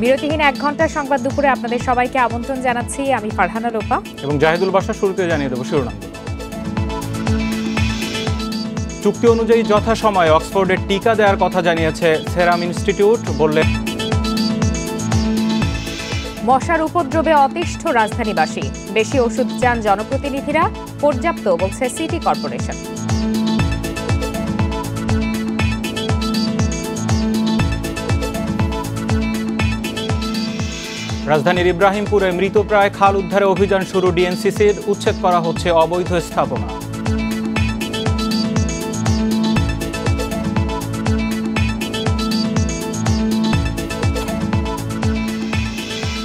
বিরতিহীন 1 ঘন্টার সংবাদ দুপুরে আপনাদের সবাইকে আমন্ত্রণ জানাচ্ছি। আমি ফারহানা লোপা এবং জাহিদুল বাশা। শুরুতে জানিয়ে দেব শিরোনাম। চুক্তি অনুযায়ী যথাসময়ে অক্সফোর্ডের টিকা দেওয়ার কথা জানিয়েছে সেরাম ইনস্টিটিউট। বললেন মশার উপদ্রবে অতিষ্ঠ রাজধানীবাসী, বেশি ওষুধ চান জনপ্রতিনিধিরা, পর্যাপ্ত বলছে সিটি কর্পোরেশন। রাজধানীর ইব্রাহিমপুরে মৃতপ্রায় খাল উদ্ধারে অভিযান শুরু ডিএনসিসির। উচ্ছেদ করা হচ্ছে অবৈধ স্থাপনা।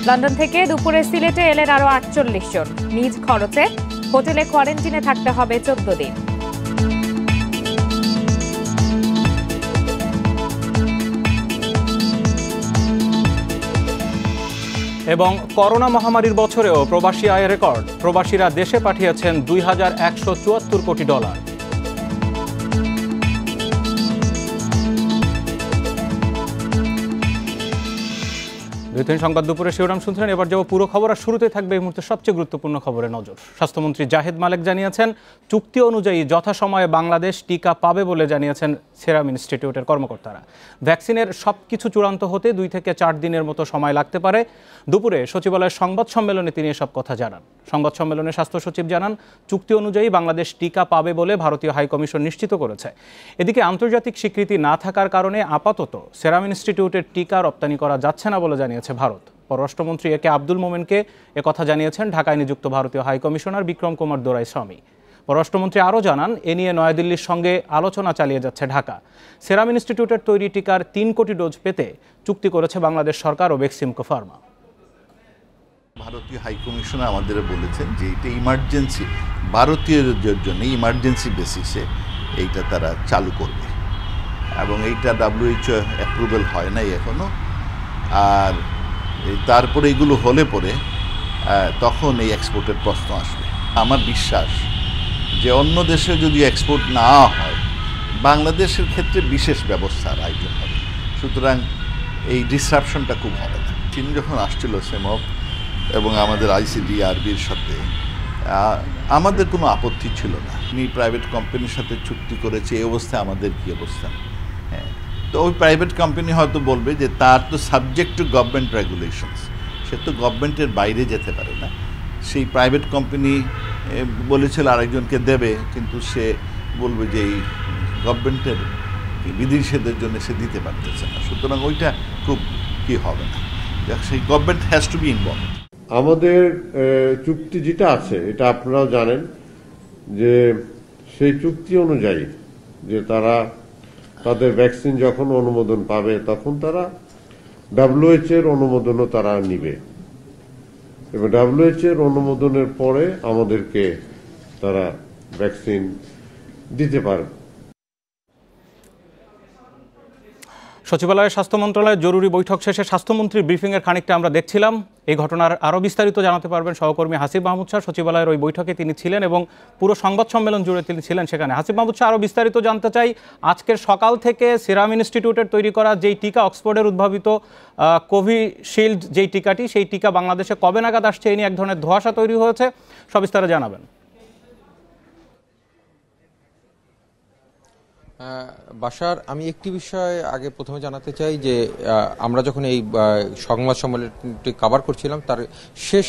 লন্ডন থেকে দুপুরে সিলেটে এলেন আরো 48 জন। নিজ খরচে হোটেলে কোয়ারেন্টিনে থাকতে হবে 14 দিন। এবং করোনা মহামারীর বছরেও প্রবাসী আয়ের রেকর্ড। প্রবাসীরা দেশে পাঠিয়েছেন $2174 কোটি। দুই সংবাদ দুপুরে শিরোনাম শুনছিলেন। এবার যাব পুরো খবর। আর শুরুতে থাকবে এই মুহূর্তে সবচেয়ে গুরুত্বপূর্ণ খবরে নজর। স্বাস্থ্যমন্ত্রী জাহেদ মালেক জানিয়েছেন, চুক্তি অনুযায়ী যথাসময়ে বাংলাদেশ টিকা পাবে বলে জানিয়েছেন সেরাম ইনস্টিটিউটের কর্মকর্তারা। ভ্যাকসিনের সবকিছু চূড়ান্ত হতে 2 থেকে 4 দিনের মতো সময় লাগতে পারে। দুপুরে সচিবালয়ের সংবাদ সম্মেলনে তিনি এসব কথা জানান। সংবাদ সম্মেলনে স্বাস্থ্য সচিব জানান, চুক্তি অনুযায়ী বাংলাদেশ টিকা পাবে বলে ভারতীয় হাইকমিশন নিশ্চিত করেছে। এদিকে আন্তর্জাতিক স্বীকৃতি না থাকার কারণে আপাতত সেরাম ইনস্টিটিউটের টিকা রপ্তানি করা যাচ্ছে না বলে জানিয়েছে ভারত। পররাষ্ট্রমন্ত্রী একে আব্দুল মোমেনকে একথা জানিয়েছেন ঢাকায় নিযুক্ত ভারতীয় হাইকমিশনার বিক্রম কুমার দোরাই স্বামী। পররাষ্ট্রমন্ত্রী আরও জানান, এ নিয়ে নয়াদিল্লির সঙ্গে আলোচনা চালিয়ে যাচ্ছে ঢাকা। সেরাম ইনস্টিটিউটের তৈরি টিকার 3 কোটি ডোজ পেতে চুক্তি করেছে বাংলাদেশ সরকার ও বেক্সিমকো ফার্মা। ভারতীয় হাইকমিশনার আমাদের বলেছেন যে এটা ইমার্জেন্সি, ভারতীয়দের জন্য ইমার্জেন্সি বেসিসে এইটা তারা চালু করবে এবং এইটা WHO অ্যাপ্রুভেল হয় নাই এখনও। আর তারপরে এগুলো হলে পরে তখন এই এক্সপোর্টের প্রশ্ন আসবে। আমার বিশ্বাস যে অন্য দেশে যদি এক্সপোর্ট না হয়, বাংলাদেশের ক্ষেত্রে বিশেষ ব্যবস্থার আয়োজন হবে, সুতরাং এই ডিসরাপশনটা খুব হবে না। চীন যখন আসছিল সেমক এবং আমাদের ICDRBর সাথে আমাদের কোনো আপত্তি ছিল না। উনি প্রাইভেট কোম্পানির সাথে চুক্তি করেছে, এই অবস্থায় আমাদের কী অবস্থা? হ্যাঁ, তো ওই প্রাইভেট কোম্পানি হয়তো বলবে যে তার তো সাবজেক্ট টু গভর্নমেন্ট রেগুলেশনস, সে তো গভর্নমেন্টের বাইরে যেতে পারে না। সেই প্রাইভেট কোম্পানি বলেছিল আরেকজনকে দেবে, কিন্তু সে বলবে যে এই গভর্নমেন্টের বিধিনিষেধের জন্য সে দিতে পারতেছে না, সুতরাং ওইটা খুব কি হবে না। সেই government has to be involve. আমাদের চুক্তি যেটা আছে এটা আপনারাও জানেন যে সেই চুক্তি অনুযায়ী যে তারা তাদের ভ্যাকসিন যখন অনুমোদন পাবে তখন তারা WHO এর অনুমোদনও তারা নিবে এবং WHO এর অনুমোদনের পরে আমাদেরকে তারা ভ্যাকসিন দিতে পারবে। সচিবালয়ের স্বাস্থ্য মন্ত্রণালয়ের জরুরি বৈঠক শেষে স্বাস্থ্যমন্ত্রীর ব্রিফিংয়ের খানিকটা আমরা দেখছিলাম। এই ঘটনার আরও বিস্তারিত জানাতে পারবেন সহকর্মী হাসিব মাহমুদ শাহ। সচিবালয়ের ওই বৈঠকে তিনি ছিলেন এবং পুরো সংবাদ সম্মেলন জুড়ে তিনি ছিলেন সেখানে। হাসিব মাহমুদ শাহ, আরও বিস্তারিত জানতে চাই, আজকের সকাল থেকে সেরাম ইনস্টিটিউটের তৈরি করা যেই টিকা, অক্সফোর্ডের উদ্ভাবিত কোভিশিল্ড যেই টিকাটি, সেই টিকা বাংলাদেশে কবে নাগাদ আসছে, এই নিয়ে এক ধরনের ধোঁয়াশা তৈরি হয়েছে, সবিস্তারে জানাবেন। বাশার, আমি একটি বিষয় আগে প্রথমে জানাতে চাই যে আমরা যখন এই সংবাদ সম্মেলনটি কভার করছিলাম তার শেষ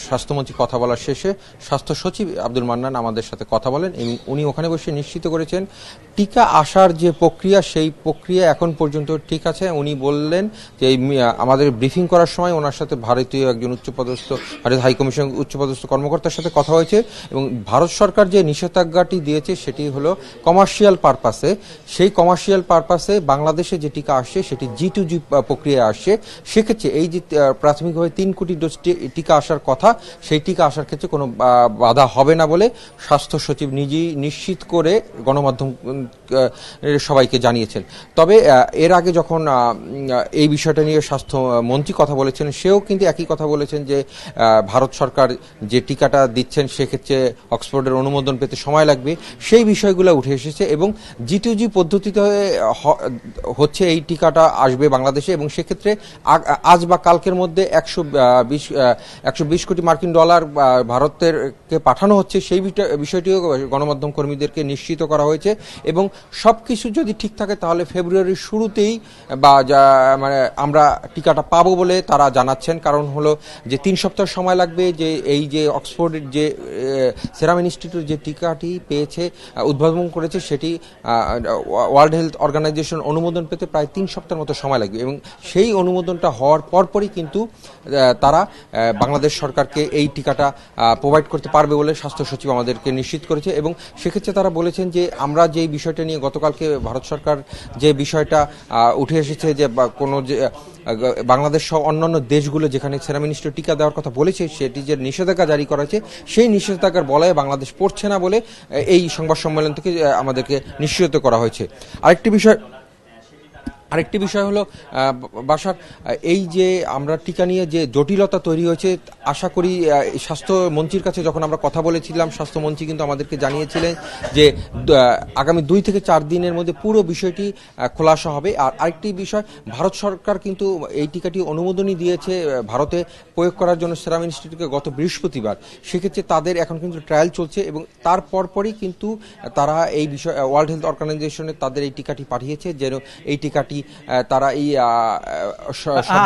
স্বাস্থ্যমন্ত্রী কথা বলার শেষে স্বাস্থ্য সচিব আব্দুল মান্নান আমাদের সাথে কথা বলেন এবং উনি ওখানে বসে নিশ্চিত করেছেন টিকা আসার যে প্রক্রিয়া সেই প্রক্রিয়া এখন পর্যন্ত ঠিক আছে। উনি বললেন যে আমাদের ব্রিফিং করার সময় ওনার সাথে ভারতীয় একজন উচ্চপদস্থ ভারত হাইকমিশন উচ্চপদস্থ কর্মকর্তার সাথে কথা হয়েছে এবং ভারত সরকার যে নিষেধাজ্ঞাটি দিয়েছে সেটি হলো কমার্শিয়াল পারপাসে। সেই কমার্শিয়াল পারপাসে বাংলাদেশে যে টিকা আসছে সেটি G2G প্রক্রিয়ায় আসছে। সেক্ষেত্রে এই যে প্রাথমিকভাবে 3 কোটি ডোজ টিকা আসার কথা, সেই টিকা আসার ক্ষেত্রে কোনো বাধা হবে না বলে স্বাস্থ্য সচিব নিজেই নিশ্চিত করে গণমাধ্যম সবাইকে জানিয়েছেন। তবে এর আগে যখন এই বিষয়টা নিয়ে স্বাস্থ্যমন্ত্রী কথা বলেছেন, সেও কিন্তু একই কথা বলেছেন যে ভারত সরকার যে টিকাটা দিচ্ছেন সেক্ষেত্রে অক্সফোর্ডের অনুমোদন পেতে সময় লাগবে, সেই বিষয়গুলো উঠে এসেছে এবং G2G পদ্ধতিতে হচ্ছে এই টিকাটা আসবে বাংলাদেশে, এবং সেক্ষেত্রে আজ বা কালকের মধ্যে 120 কোটি মার্কিন ডলার ভারতেরকে পাঠানো হচ্ছে, সেই বিষয়টিও গণমাধ্যম কর্মীদেরকে নিশ্চিত করা হয়েছে। এবং সবকিছু যদি ঠিক থাকে তাহলে ফেব্রুয়ারির শুরুতেই বা মানে আমরা টিকাটা পাবো বলে তারা জানাচ্ছেন। কারণ হলো যে 3 সপ্তাহ সময় লাগবে, যে এই যে অক্সফোর্ডের যে সেরাম ইনস্টিটিউট যে টিকাটি পেয়েছে উদ্ভাবন করেছে সেটি ওয়ার্ল্ড হেলথ অর্গানাইজেশন অনুমোদন পেতে প্রায় 3 সপ্তাহের মতো সময় লাগবে, এবং সেই অনুমোদনটা হওয়ার পরপরই কিন্তু তারা বাংলাদেশ সরকারকে এই টিকাটা প্রোভাইড করতে পারবে বলে স্বাস্থ্য সচিব আমাদেরকে নিশ্চিত করেছে। এবং সেক্ষেত্রে তারা বলেছেন যে আমরা যে বিষয়টা নিয়ে গতকালকে ভারত সরকার যে বিষয়টা উঠে এসেছে যে কোনো যে বাংলাদেশ সহ অন্যান্য দেশগুলো যেখানে সেরাম ইনস্টিটিউট টিকা দেওয়ার কথা বলেছে সেটি যে নিষেধাজ্ঞা জারি করা হয়েছে, সেই নিষেধাজ্ঞার বলয়ে বাংলাদেশ পড়ছে না বলে এই সংবাদ সম্মেলন থেকে আমাদেরকে নিশ্চিত করা হয়েছে। আরেকটি বিষয় হলো বাসার, এই যে আমরা টিকা নিয়ে যে জটিলতা তৈরি হয়েছে, আশা করি স্বাস্থ্যমন্ত্রীর কাছে যখন আমরা কথা বলেছিলাম, স্বাস্থ্যমন্ত্রী কিন্তু আমাদেরকে জানিয়েছিলেন যে আগামী 2 থেকে 4 দিনের মধ্যে পুরো বিষয়টি খোলাসা হবে। আর আরেকটি বিষয়, ভারত সরকার কিন্তু এই টিকাটি অনুমোদনই দিয়েছে ভারতে প্রয়োগ করার জন্য সেরাম ইনস্টিটিউটকে গত বৃহস্পতিবার। সেক্ষেত্রে তাদের এখন কিন্তু ট্রায়াল চলছে, এবং তার পরপরই কিন্তু তারা এই বিষয় ওয়ার্ল্ড হেলথ অর্গানাইজেশনে তাদের এই টিকাটি পাঠিয়েছে, যেন এই টিকাটি তারা এই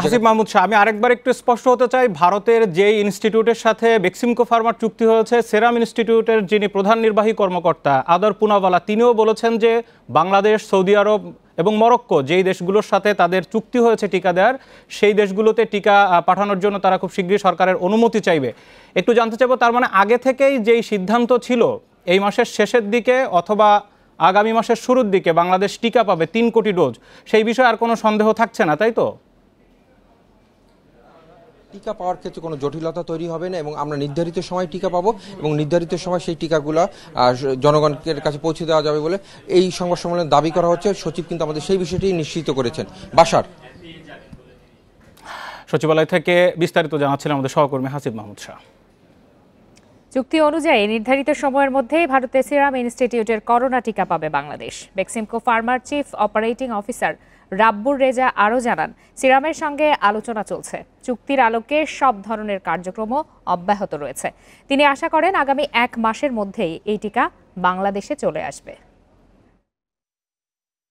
হাসিব মাহমুদ শাহ, আমি আরেকবার একটু স্পষ্ট হতে চাই, ভারতের যে ইনস্টিটিউটের সাথে বেক্সিমকো ফার্মার চুক্তি হয়েছে, সেরাম ইনস্টিটিউটের যিনি প্রধান নির্বাহী কর্মকর্তা আদর পুনাওয়ালা, তিনিও বলেছেন যে বাংলাদেশ, সৌদি আরব এবং মরক্কো যেই দেশগুলোর সাথে তাদের চুক্তি হয়েছে টিকা দেওয়ার, সেই দেশগুলোতে টিকা পাঠানোর জন্য তারা খুব শীঘ্রই সরকারের অনুমতি চাইবে। একটু জানতে চাইবো, তার মানে আগে থেকেই যেই সিদ্ধান্ত ছিল এই মাসের শেষের দিকে অথবা আগামী মাসের শুরুর দিকে বাংলাদেশ টিকা পাবে 3 কোটি ডোজ, সেই বিষয়ে আর কোনো সন্দেহ থাকছে না, তাই তো? টিকা পাওয়ার ক্ষেত্রে কোনো জটিলতা তৈরি হবে না, এবং আমরা নির্ধারিত সময় টিকা পাবো, এবং নির্ধারিত সময় সেই টিকাগুলো জনগণের কাছে পৌঁছে দেওয়া যাবে বলে এই সংবাদ সম্মেলনে দাবি করা হচ্ছে। সচিব কিন্তু আমাদের সেই বিষয়টি নিশ্চিত করেছেন। বাসার সচিবালয় থেকে বিস্তারিত জানাচ্ছিলেন আমাদের সহকর্মী হাসিব মাহমুদ শাহ। চুক্তি অনুযায়ী নির্ধারিত সময়ের মধ্যেই ভারতের সিরাম ইনস্টিটিউটের করোনা টিকা পাবে বাংলাদেশ। বেক্সিমকো ফার্মার chief operating officer Rabbur Reza আরও জানান, সিরামের সঙ্গে আলোচনা চলছে, চুক্তির আলোকে সব ধরনের কার্যক্রমও অব্যাহত রয়েছে। তিনি আশা করেন আগামী 1 মাসের মধ্যেই এই টিকা বাংলাদেশে চলে আসবে।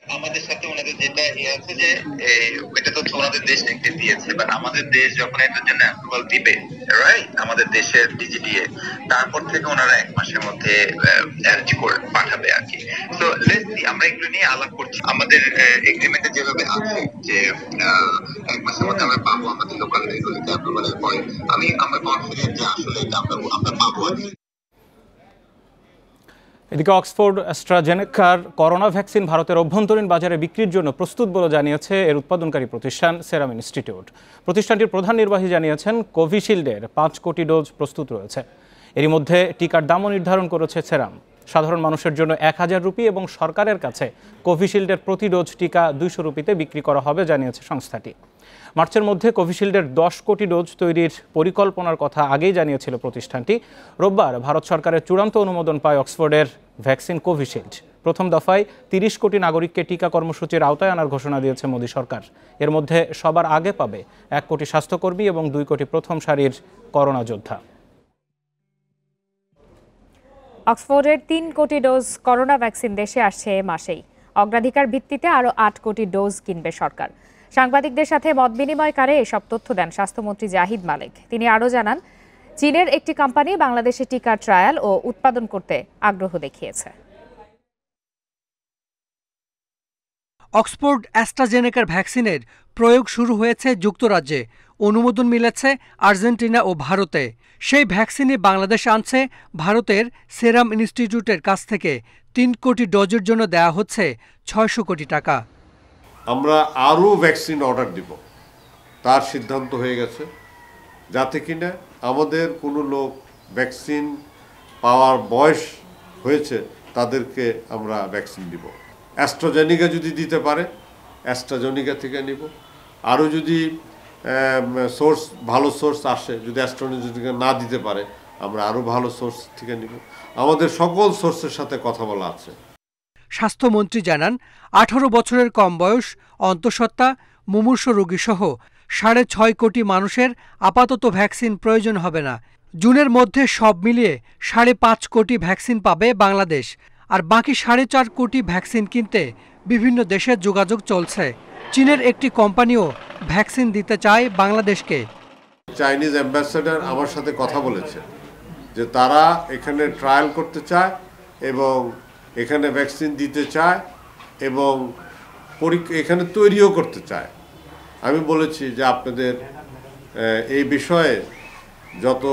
আমাদের সাথে ওনাদের যেটা আছে যে এটা তো ওনাদের দেশ থেকে দিয়েছে, বাট আমাদের দেশ যখন এটার জন্য অ্যাপ্রুভাল দিবে, রাইট, আমাদের দেশের ডিজিডিএ, তারপর থেকে ওনারা 1 মাসের মধ্যে অ্যারেঞ্জ করে পাঠাবে আর কি। তো লেটস সি, আমরা এগুলো নিয়ে আলাপ করছি। আমাদের এগ্রিমেন্টে যেভাবে আছে যে 1 মাসের মধ্যে আমরা পাবো আমাদের লোকাল রেগুলেটরি অ্যাপ্রুভালের পরে, আমরা কনফিডেন্ট যে আসলে এটা আমরা পাবো আর কি। এদিকে অক্সফোর্ড অ্যাস্ট্রাজেনেকার করোনা ভ্যাকসিন ভারতের অভ্যন্তরীণ বাজারে বিক্রির জন্য প্রস্তুত বলে জানিয়েছে এর উৎপাদনকারী প্রতিষ্ঠান সেরাম ইনস্টিটিউট। প্রতিষ্ঠানটির প্রধান নির্বাহী জানিয়েছেন, কোভিশিল্ডের 5 কোটি ডোজ প্রস্তুত রয়েছে। এরই মধ্যে টিকার দামও নির্ধারণ করেছে সেরাম। সাধারণ মানুষের জন্য 1000 রুপি এবং সরকারের কাছে কোভিশিল্ডের প্রতি ডোজ টিকা 200 রুপিতে বিক্রি করা হবে জানিয়েছে সংস্থাটি। মার্চের মধ্যে কোভিশিল্ডের 10 কোটি ডোজ তৈরির পরিকল্পনার কথা আগেই জানিয়েছিল প্রতিষ্ঠানটি। রোববার ভারত সরকারের চূড়ান্ত অনুমোদন পায় অক্সফোর্ডের ভ্যাকসিন কোভিশিল্ড। প্রথম দফায় 30 কোটি নাগরিককে টিকা কর্মসূচির আওতায় আনার ঘোষণা দিয়েছে মোদী সরকার। এর মধ্যে সবার আগে পাবে 1 কোটি স্বাস্থ্যকর্মী এবং 2 কোটি প্রথম সারির করোনা যোদ্ধা। অক্সফোর্ডের 3 কোটি ডোজ করোনা ভ্যাকসিন দেশে আসছে এ মাসেই। অগ্রাধিকার ভিত্তিতে আরও 8 কোটি ডোজ কিনবে সরকার। সাংবাদিকদের সাথে মত বিনিময়কালে এসব তথ্য দেন স্বাস্থ্যমন্ত্রী জাহিদ মালেক। তিনি আরও জানান, চীনের একটি কোম্পানি বাংলাদেশে টিকার ট্রায়াল ও উৎপাদন করতে আগ্রহ দেখিয়েছে। অক্সফোর্ড অ্যাস্ট্রাজেনেকার ভ্যাকসিনের প্রয়োগ শুরু হয়েছে যুক্তরাজ্যে, অনুমোদন মিলেছে আর্জেন্টিনা ও ভারতে। সেই ভ্যাকসিনই বাংলাদেশ আনছে ভারতের সেরাম ইনস্টিটিউটের কাছ থেকে। 3 কোটি ডোজের জন্য দেয়া হচ্ছে 600 কোটি টাকা। আমরা আরও ভ্যাকসিন অর্ডার দিব, তার সিদ্ধান্ত হয়ে গেছে, যাতে কিনা আমাদের কোনো লোক ভ্যাকসিন পাওয়ার বয়স হয়েছে তাদেরকে আমরা ভ্যাকসিন দিব। অ্যাস্ট্রাজেনিকা যদি দিতে পারে অ্যাস্ট্রাজেনিকা থেকে নিব। আরও যদি ভালো সোর্স আসে, যদি অ্যাস্ট্রাজেনিকা না দিতে পারে আমরা আরও ভালো সোর্স থেকে নিব। আমাদের সকল সোর্সের সাথে কথা বলা আছে। স্বাস্থ্যমন্ত্রী জানান 18 বছরের কম বয়স, অন্তঃসত্ত্বা, মুমূর্ষ রোগীসহ 6.5 কোটি মানুষের আপাতত ভ্যাকসিন প্রয়োজন হবে না। জুনের মধ্যে সব মিলিয়ে 5.5 কোটি ভ্যাকসিন পাবে বাংলাদেশ, আর বাকি 4.5 কোটি ভ্যাকসিন কিনতে বিভিন্ন দেশে যোগাযোগ চলছে। চীনের একটি কোম্পানিও ভ্যাকসিন দিতে চায় বাংলাদেশকে। চাইনিজ অ্যাম্বাসেডর আমার সাথে কথা বলেছে যে তারা এখানে ট্রায়াল করতে চায় এবং এখানে ভ্যাকসিন দিতে চায় এবং এখানে তৈরিও করতে চায়। আমি বলেছি যে আপনাদের এই বিষয়ে যত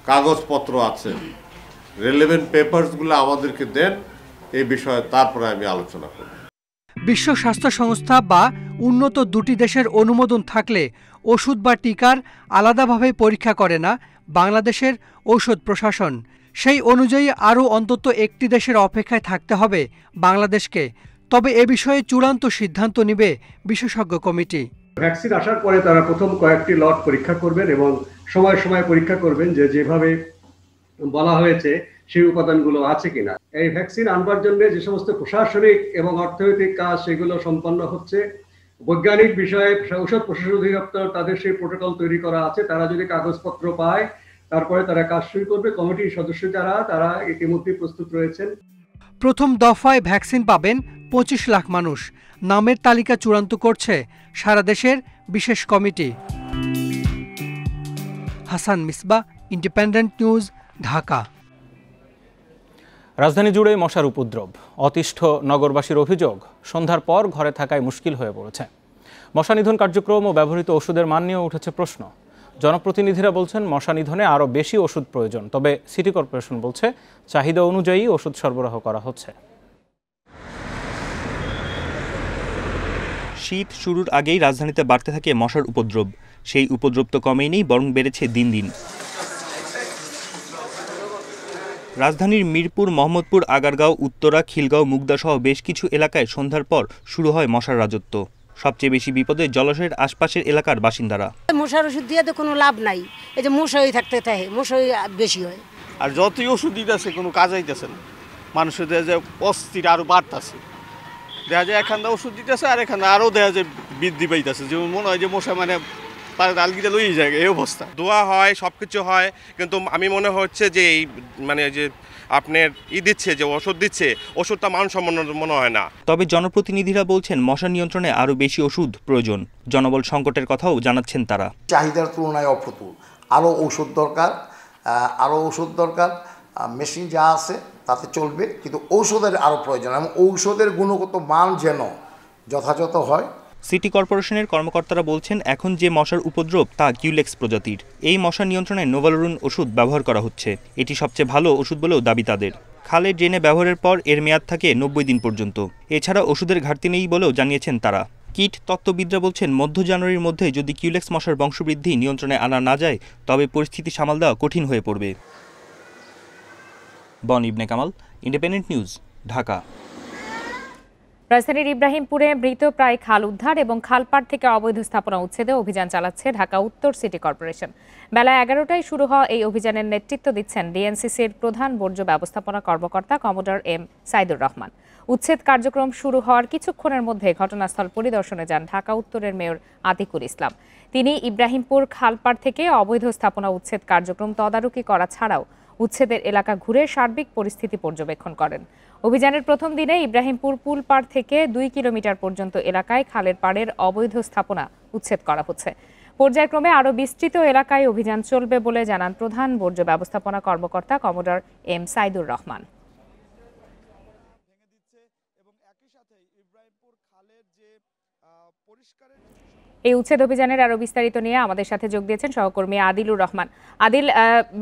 কাগজপত্র আছে, রেলেভেন্ট পেপারসগুলো আমাদেরকে দেন এই বিষয়ে, তারপরে আমি আলোচনা করব। বিশ্ব স্বাস্থ্য সংস্থা বা উন্নত দুটি দেশের অনুমোদন থাকলে ওষুধ বা টিকার আলাদাভাবে পরীক্ষা করে না বাংলাদেশের ঔষধ প্রশাসন। সেই অনুযায়ী আরও অন্তত একটি দেশের অপেক্ষায় থাকতে হবে বাংলাদেশকে। তবে এ বিষয়ে চূড়ান্ত সিদ্ধান্ত নেবে বিশেষজ্ঞ কমিটি। ভ্যাকসিন আসার পরে তারা প্রথম কয়েকটি লট পরীক্ষা করবেন এবং সময় সময় পরীক্ষা করবেন যে যেভাবে বলা হয়েছে সেই উপাদানগুলো আছে কিনা। এই ভ্যাকসিন আনবার জন্য যে সমস্ত প্রশাসনিক এবং অর্থনৈতিক কাজ সেগুলো সম্পন্ন হচ্ছে। বৈজ্ঞানিক বিষয়ে ঔষধ প্রশাসন অধিদপ্তর তাদের সেই প্রোটোকল তৈরি করা আছে। তারা যদি কাগজপত্র পায় তারপরে তারা কাজ শুরু করবে। কমিটির সদস্য যারা তারা ইতিমধ্যে প্রস্তুত রয়েছেন। প্রথম দফায় ভ্যাকসিন পাবেন 25 লাখ মানুষ। নামের তালিকা চূড়ান্ত করছে সারা দেশের বিশেষ committee. Hasan Misbah, independent News, Dhaka. রাজধানী জুড়ে মশার উপদ্রব। অতিষ্ঠ নগরবাসীর অভিযোগ, সন্ধ্যার পর ঘরে থাকায় মুশকিল হয়ে পড়েছে। মশা নিধন কার্যক্রম ও ব্যবহৃত ওষুধের মান নিয়েও উঠেছে প্রশ্ন। জনপ্রতিনিধিরা বলছেন মশা নিধনে আরও বেশি ওষুধ প্রয়োজন, তবে সিটি কর্পোরেশন বলছে চাহিদা অনুযায়ী ওষুধ সরবরাহ করা হচ্ছে। শীত শুরুর আগেই রাজধানীতে বাড়তে থাকে মশার উপদ্রব। সেই উপদ্রব তো কমেই নেই, বরং বেড়েছে দিন দিন। রাজধানীর মিরপুর, মোহাম্মদপুর, আগারগাঁও, উত্তরা, খিলগাঁও, মুগদা সহ বেশ কিছু এলাকায় সন্ধ্যার পর শুরু হয় মশার রাজত্ব। সবচেয়ে বেশি বিপদে জলাশয়ের আশপাশের এলাকার বাসিন্দারা। মশার ওষুধ দিয়ে তো কোনো লাভ নাই, এই যে মশাই থাকতে থাকে, মশাই বেশি হয়। আর যতই ওষুধ দিতেছে কোনো কাজ হইতেছে না, মানুষের দেখা যায় অস্থির আরো বাড়তেছে। দেখা যায় এখানে ওষুধ দিতেছে আর এখানে আরো দেখা যায় বৃদ্ধি পাইতেছে। যেমন মনে হয় যে মশা মানে আলগিটা লই যায় এই অবস্থা। দোয়া হয়, সবকিছু হয়, কিন্তু আমি মনে হচ্ছে যে এই মানে যে আপনার দিচ্ছে, যে ওষুধ দিচ্ছে, ওষুধটা মানসম্পন্ন মনে হয় না। তবে জনপ্রতিনিধিরা বলছেন মশা নিয়ন্ত্রণে আরও বেশি ওষুধ প্রয়োজন। জনবল সংকটের কথাও জানাচ্ছেন তারা। চাহিদার তুলনায় অপ্রতুল, আরও ঔষধ দরকার। মেশিন যা আছে তাতে চলবে, কিন্তু ঔষধের আরও প্রয়োজন এবং ঔষধের গুণগত মান যেন যথাযথ হয়। সিটি কর্পোরেশনের কর্মকর্তারা বলছেন এখন যে মশার উপদ্রব তা কিউলেক্স প্রজাতির। এই মশা নিয়ন্ত্রণে নোভালুরন ওষুধ ব্যবহার করা হচ্ছে। এটি সবচেয়ে ভালো ওষুধ বলেও দাবি তাদের। খালে ড্রেনে ব্যবহারের পর এর মেয়াদ থাকে 90 দিন পর্যন্ত। এছাড়া ওষুধের ঘাটতি নেই বলেও জানিয়েছেন তারা। কীট তত্ত্ববিদরা বলছেন মধ্য জানুয়ারির মধ্যে যদি কিউলেক্স মশার বংশবৃদ্ধি নিয়ন্ত্রণে আনা না যায় তবে পরিস্থিতি সামাল দেওয়া কঠিন হয়ে পড়বে। বন ইবনে কামাল, ইন্ডিপেন্ডেন্ট নিউজ, ঢাকা। রাজধানীর ইব্রাহিমপুরে মৃত প্রায় খাল উদ্ধার এবং খালপাড় থেকে অবৈধ স্থাপনা উচ্ছেদে অভিযান চালাচ্ছে ঢাকা উত্তর সিটি কর্পোরেশন। বেলা 11টায় শুরু হওয়া এই অভিযানের নেতৃত্ব দিচ্ছেন ডিএনসিসির প্রধান বর্জ্য ব্যবস্থাপনা কর্মকর্তা কমোডর এম সাইদুর রহমান। উচ্ছেদ কার্যক্রম শুরু হওয়ার কিছুক্ষণের মধ্যে ঘটনাস্থল পরিদর্শনে যান ঢাকা উত্তরের মেয়র আতিকুল ইসলাম। তিনি ইব্রাহিমপুর খালপাড় থেকে অবৈধ স্থাপনা উচ্ছেদ কার্যক্রম তদারকি করা ছাড়াও উচ্ছেদের এলাকা ঘুরে সার্বিক পরিস্থিতি পর্যবেক্ষণ করেন। অভিযানের প্রথম দিনে ইব্রাহিমপুর পুল পাড় থেকে 2 কিলোমিটার পর্যন্ত এলাকায় খালের পাড়ের অবৈধ স্থাপনা উচ্ছেদ করা হচ্ছে। পর্যায়ক্রমে আরও বিস্তৃত এলাকায় অভিযান চলবে বলে জানান প্রধান বর্জ্য ব্যবস্থাপনা কর্মকর্তা কমোডর এম সাইদুর রহমান। এই উচ্ছেদ অভিযানের আরো বিস্তারিত নিয়ে আমাদের সাথে যোগ দিয়েছেন সহকর্মী আদিলুর রহমান। আদিল,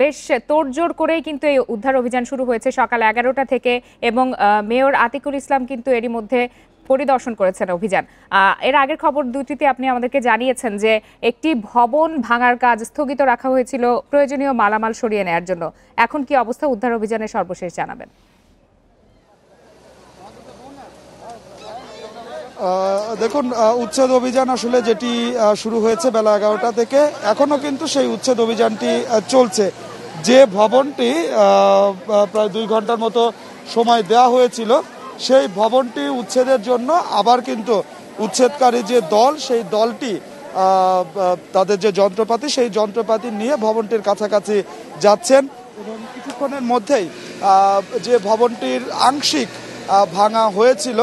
বেশ তোড়জোড় করেই কিন্তু এই উদ্ধার অভিযান শুরু হয়েছে সকাল 11টা থেকে এবং মেয়র আতিকুল ইসলাম কিন্তু এরই মধ্যে পরিদর্শন করেছেন অভিযান। এর আগের খবর দুটিতে আপনি আমাদেরকে জানিয়েছেন যে একটি ভবন ভাঙার কাজ স্থগিত রাখা হয়েছিল প্রয়োজনীয় মালামাল সরিয়ে নেওয়ার জন্য। এখন কি অবস্থা উদ্ধার অভিযানের সর্বশেষ জানাবেন? দেখুন, উচ্ছেদ অভিযান আসলে যেটি শুরু হয়েছে বেলা 11টা থেকে এখনো কিন্তু সেই উচ্ছেদ অভিযানটি চলছে। যে ভবনটি প্রায় 2 ঘন্টার মতো সময় দেওয়া হয়েছিল সেই ভবনটি উচ্ছেদের জন্য আবার কিন্তু উচ্ছেদকারী যে দল, সেই দলটি তাদের যে যন্ত্রপাতি, সেই যন্ত্রপাতি নিয়ে ভবনটির কাছাকাছি যাচ্ছেন এবং কিছুক্ষণের মধ্যেই যে ভবনটির আংশিক ভাঙা হয়েছিল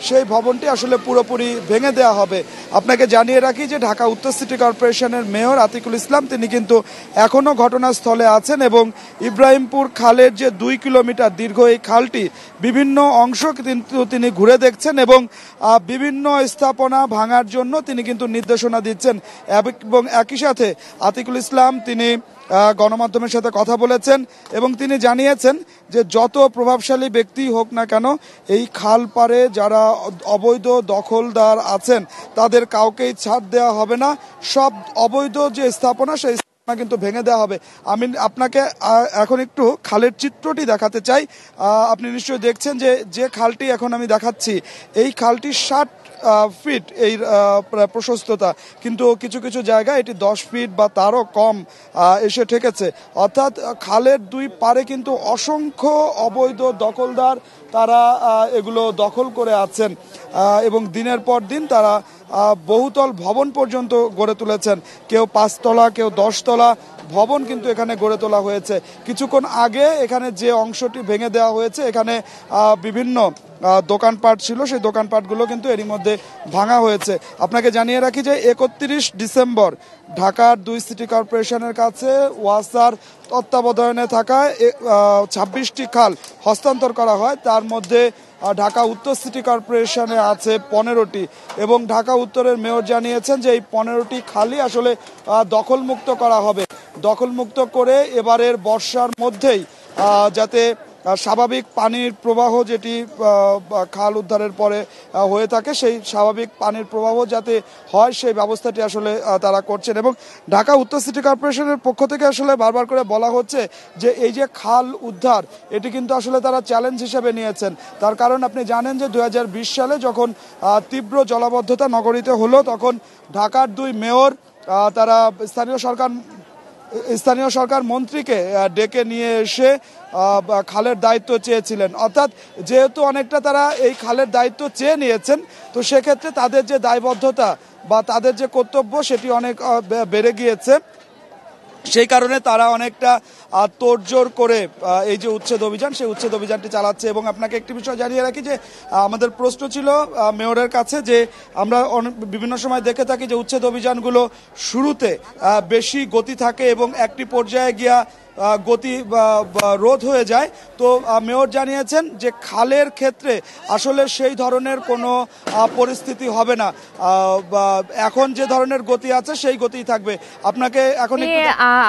সেই ভবনটি আসলে পুরোপুরি ভেঙে দেওয়া হবে। আপনাকে জানিয়ে রাখি যে ঢাকা উত্তর সিটি কর্পোরেশনের মেয়র আতিকুল ইসলাম তিনি কিন্তু এখনও ঘটনাস্থলে আছেন এবং ইব্রাহিমপুর খালের যে 2 কিলোমিটার দীর্ঘ এই খালটি বিভিন্ন অংশ কিন্তু তিনি ঘুরে দেখছেন এবং বিভিন্ন স্থাপনা ভাঙার জন্য তিনি কিন্তু নির্দেশনা দিচ্ছেন এবং একই সাথে আতিকুল ইসলাম তিনি গণমাধ্যমের সাথে কথা বলেছেন এবং তিনি জানিয়েছেন যে যত প্রভাবশালী ব্যক্তি হোক না কেন এই খাল পাড়ে যারা অবৈধ দখলদার আছেন তাদের কাউকেই ছাড় দেওয়া হবে না, সব অবৈধ যে স্থাপনা সেই স্থাপনা কিন্তু ভেঙে দেওয়া হবে। আমি আপনাকে এখন একটু খালের চিত্রটি দেখাতে চাই। আপনি নিশ্চয়ই দেখছেন যে খালটি এখন আমি দেখাচ্ছি, এই খালটি 60 ফিট এই প্রশস্ততা, কিন্তু কিছু কিছু জায়গায় এটি 10 ফিট বা তারও কম এসে ঠেকেছে। অর্থাৎ খালের 2 পারে কিন্তু অসংখ্য অবৈধ দখলদার তারা এগুলো দখল করে আছেন এবং দিনের পর দিন তারা বহুতল ভবন পর্যন্ত গড়ে তুলেছেন। কেউ 5 তলা, কেউ 10 তলা ভবন কিন্তু এখানে গড়ে তোলা হয়েছে। কিছুক্ষণ আগে এখানে যে অংশটি ভেঙে দেওয়া হয়েছে এখানে বিভিন্ন দোকানপাট ছিল, সেই দোকানপাটগুলো কিন্তু এরই মধ্যে ভাঙা হয়েছে। আপনাকে জানিয়ে রাখি যে 31 ডিসেম্বর ঢাকার 2 সিটি কর্পোরেশনের কাছে ওয়াসার তত্ত্বাবধানে থাকা 26টি খাল হস্তান্তর করা হয়, তার মধ্যে ঢাকা উত্তর সিটি কর্পোরেশনে আছে 15টি এবং ঢাকা উত্তরের মেয়র জানিয়েছেন যে এই 15টি খালই আসলে দখলমুক্ত করা হবে। দখলমুক্ত করে এবারের বর্ষার মধ্যেই যাতে স্বাভাবিক পানির প্রবাহ যেটি খাল উদ্ধারের পরে হয়ে থাকে সেই স্বাভাবিক পানির প্রবাহ যাতে হয় সেই ব্যবস্থাটি আসলে তারা করছেন এবং ঢাকা উত্তর সিটি কর্পোরেশনের পক্ষ থেকে আসলে বারবার করে বলা হচ্ছে যে এই যে খাল উদ্ধার এটি কিন্তু আসলে তারা চ্যালেঞ্জ হিসেবে নিয়েছেন। তার কারণ আপনি জানেন যে 2020 সালে যখন তীব্র জলাবদ্ধতা নগরীতে হলো তখন ঢাকার 2 মেয়র তারা স্থানীয় সরকার মন্ত্রীকে ডেকে নিয়ে এসে খালের দায়িত্ব চেয়েছিলেন। অর্থাৎ যেহেতু অনেকটা তারা এই খালের দায়িত্ব চেয়ে নিয়েছেন তো সেক্ষেত্রে তাদের যে দায়বদ্ধতা বা তাদের যে কর্তব্য সেটি অনেক বেড়ে গিয়েছে, সেই কারণে তারা অনেকটা তোড়জোড় করে এই যে উচ্ছেদ অভিযান সেই উচ্ছেদ অভিযানটি চালাচ্ছে। এবং আপনাকে একটি বিষয় জানিয়ে রাখি যে আমাদের প্রশ্ন ছিল মেয়রের কাছে যে আমরা বিভিন্ন সময় দেখে থাকি যে উচ্ছেদ অভিযানগুলো শুরুতে বেশি গতি থাকে এবং একটি পর্যায়ে গিয়া গতি রোধ হয়ে যায়। তো মেয়র জানিয়েছেন যে খালের ক্ষেত্রে আসলে সেই ধরনের কোনো পরিস্থিতি হবে না, এখন যে ধরনের গতি আছে সেই গতি থাকবে। আপনাকে এখন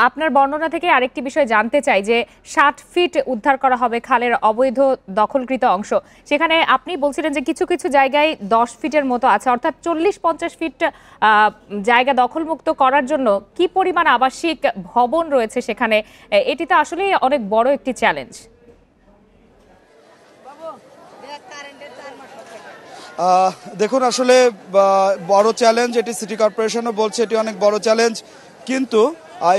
আপনার বর্ণনা থেকে আরেকটি বিষয় জানতে চাই যে 60 ফিট উদ্ধার করা হবে খালের অবৈধ দখলকৃত অংশ, সেখানে আপনি বলছিলেন যে কিছু কিছু জায়গায় 10 ফিটের মতো আছে, অর্থাৎ 40-50 ফিট জায়গা দখলমুক্ত করার জন্য কি পরিমাণ আবাসিক ভবন রয়েছে সেখানে, এটি তো আসলে অনেক বড় একটি চ্যালেঞ্জ। দেখুন আসলে বড় চ্যালেঞ্জ, এটি সিটি কর্পোরেশনও বলছে এটি অনেক বড় চ্যালেঞ্জ, কিন্তু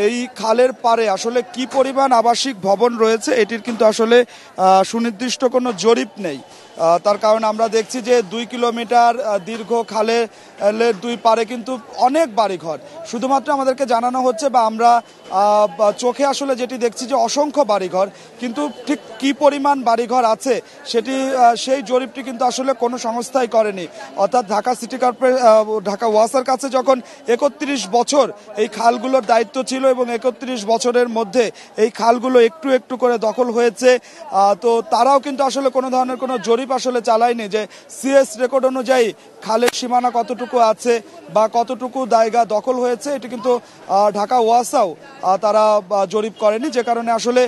এই খালের পারে আসলে কি পরিমাণ আবাসিক ভবন রয়েছে এটির কিন্তু আসলে সুনির্দিষ্ট কোনো জরিপ নেই। তার কারণ আমরা দেখছি যে 2 কিলোমিটার দীর্ঘ খালের 2 পারে কিন্তু অনেক বাড়িঘর, শুধুমাত্র আমাদেরকে জানানো হচ্ছে বা আমরা চোখে আসলে যেটি দেখছি যে অসংখ্য বাড়িঘর, কিন্তু ঠিক কি পরিমাণ বাড়িঘর আছে সেটি সেই জরিপটি কিন্তু আসলে কোনো সংস্থাই করেনি। অর্থাৎ ঢাকা সিটি কর্পোরেশন ঢাকা ওয়াসার কাছে যখন 31 বছর এই খালগুলোর দায়িত্ব ছিল এবং 31 বছরের মধ্যে এই খালগুলো একটু একটু করে দখল হয়েছে, তো তারাও কিন্তু আসলে কোনো ধরনের কোনো জরিপ আসলে চালায়নি যে সিএস রেকর্ড অনুযায়ী খালের সীমানা কতটুকু আছে বা কতটুকু জায়গা দখল হয়েছে, এটি কিন্তু ঢাকা ওয়াসাও তারা জরিপ করেনি, যে কারণে আসলে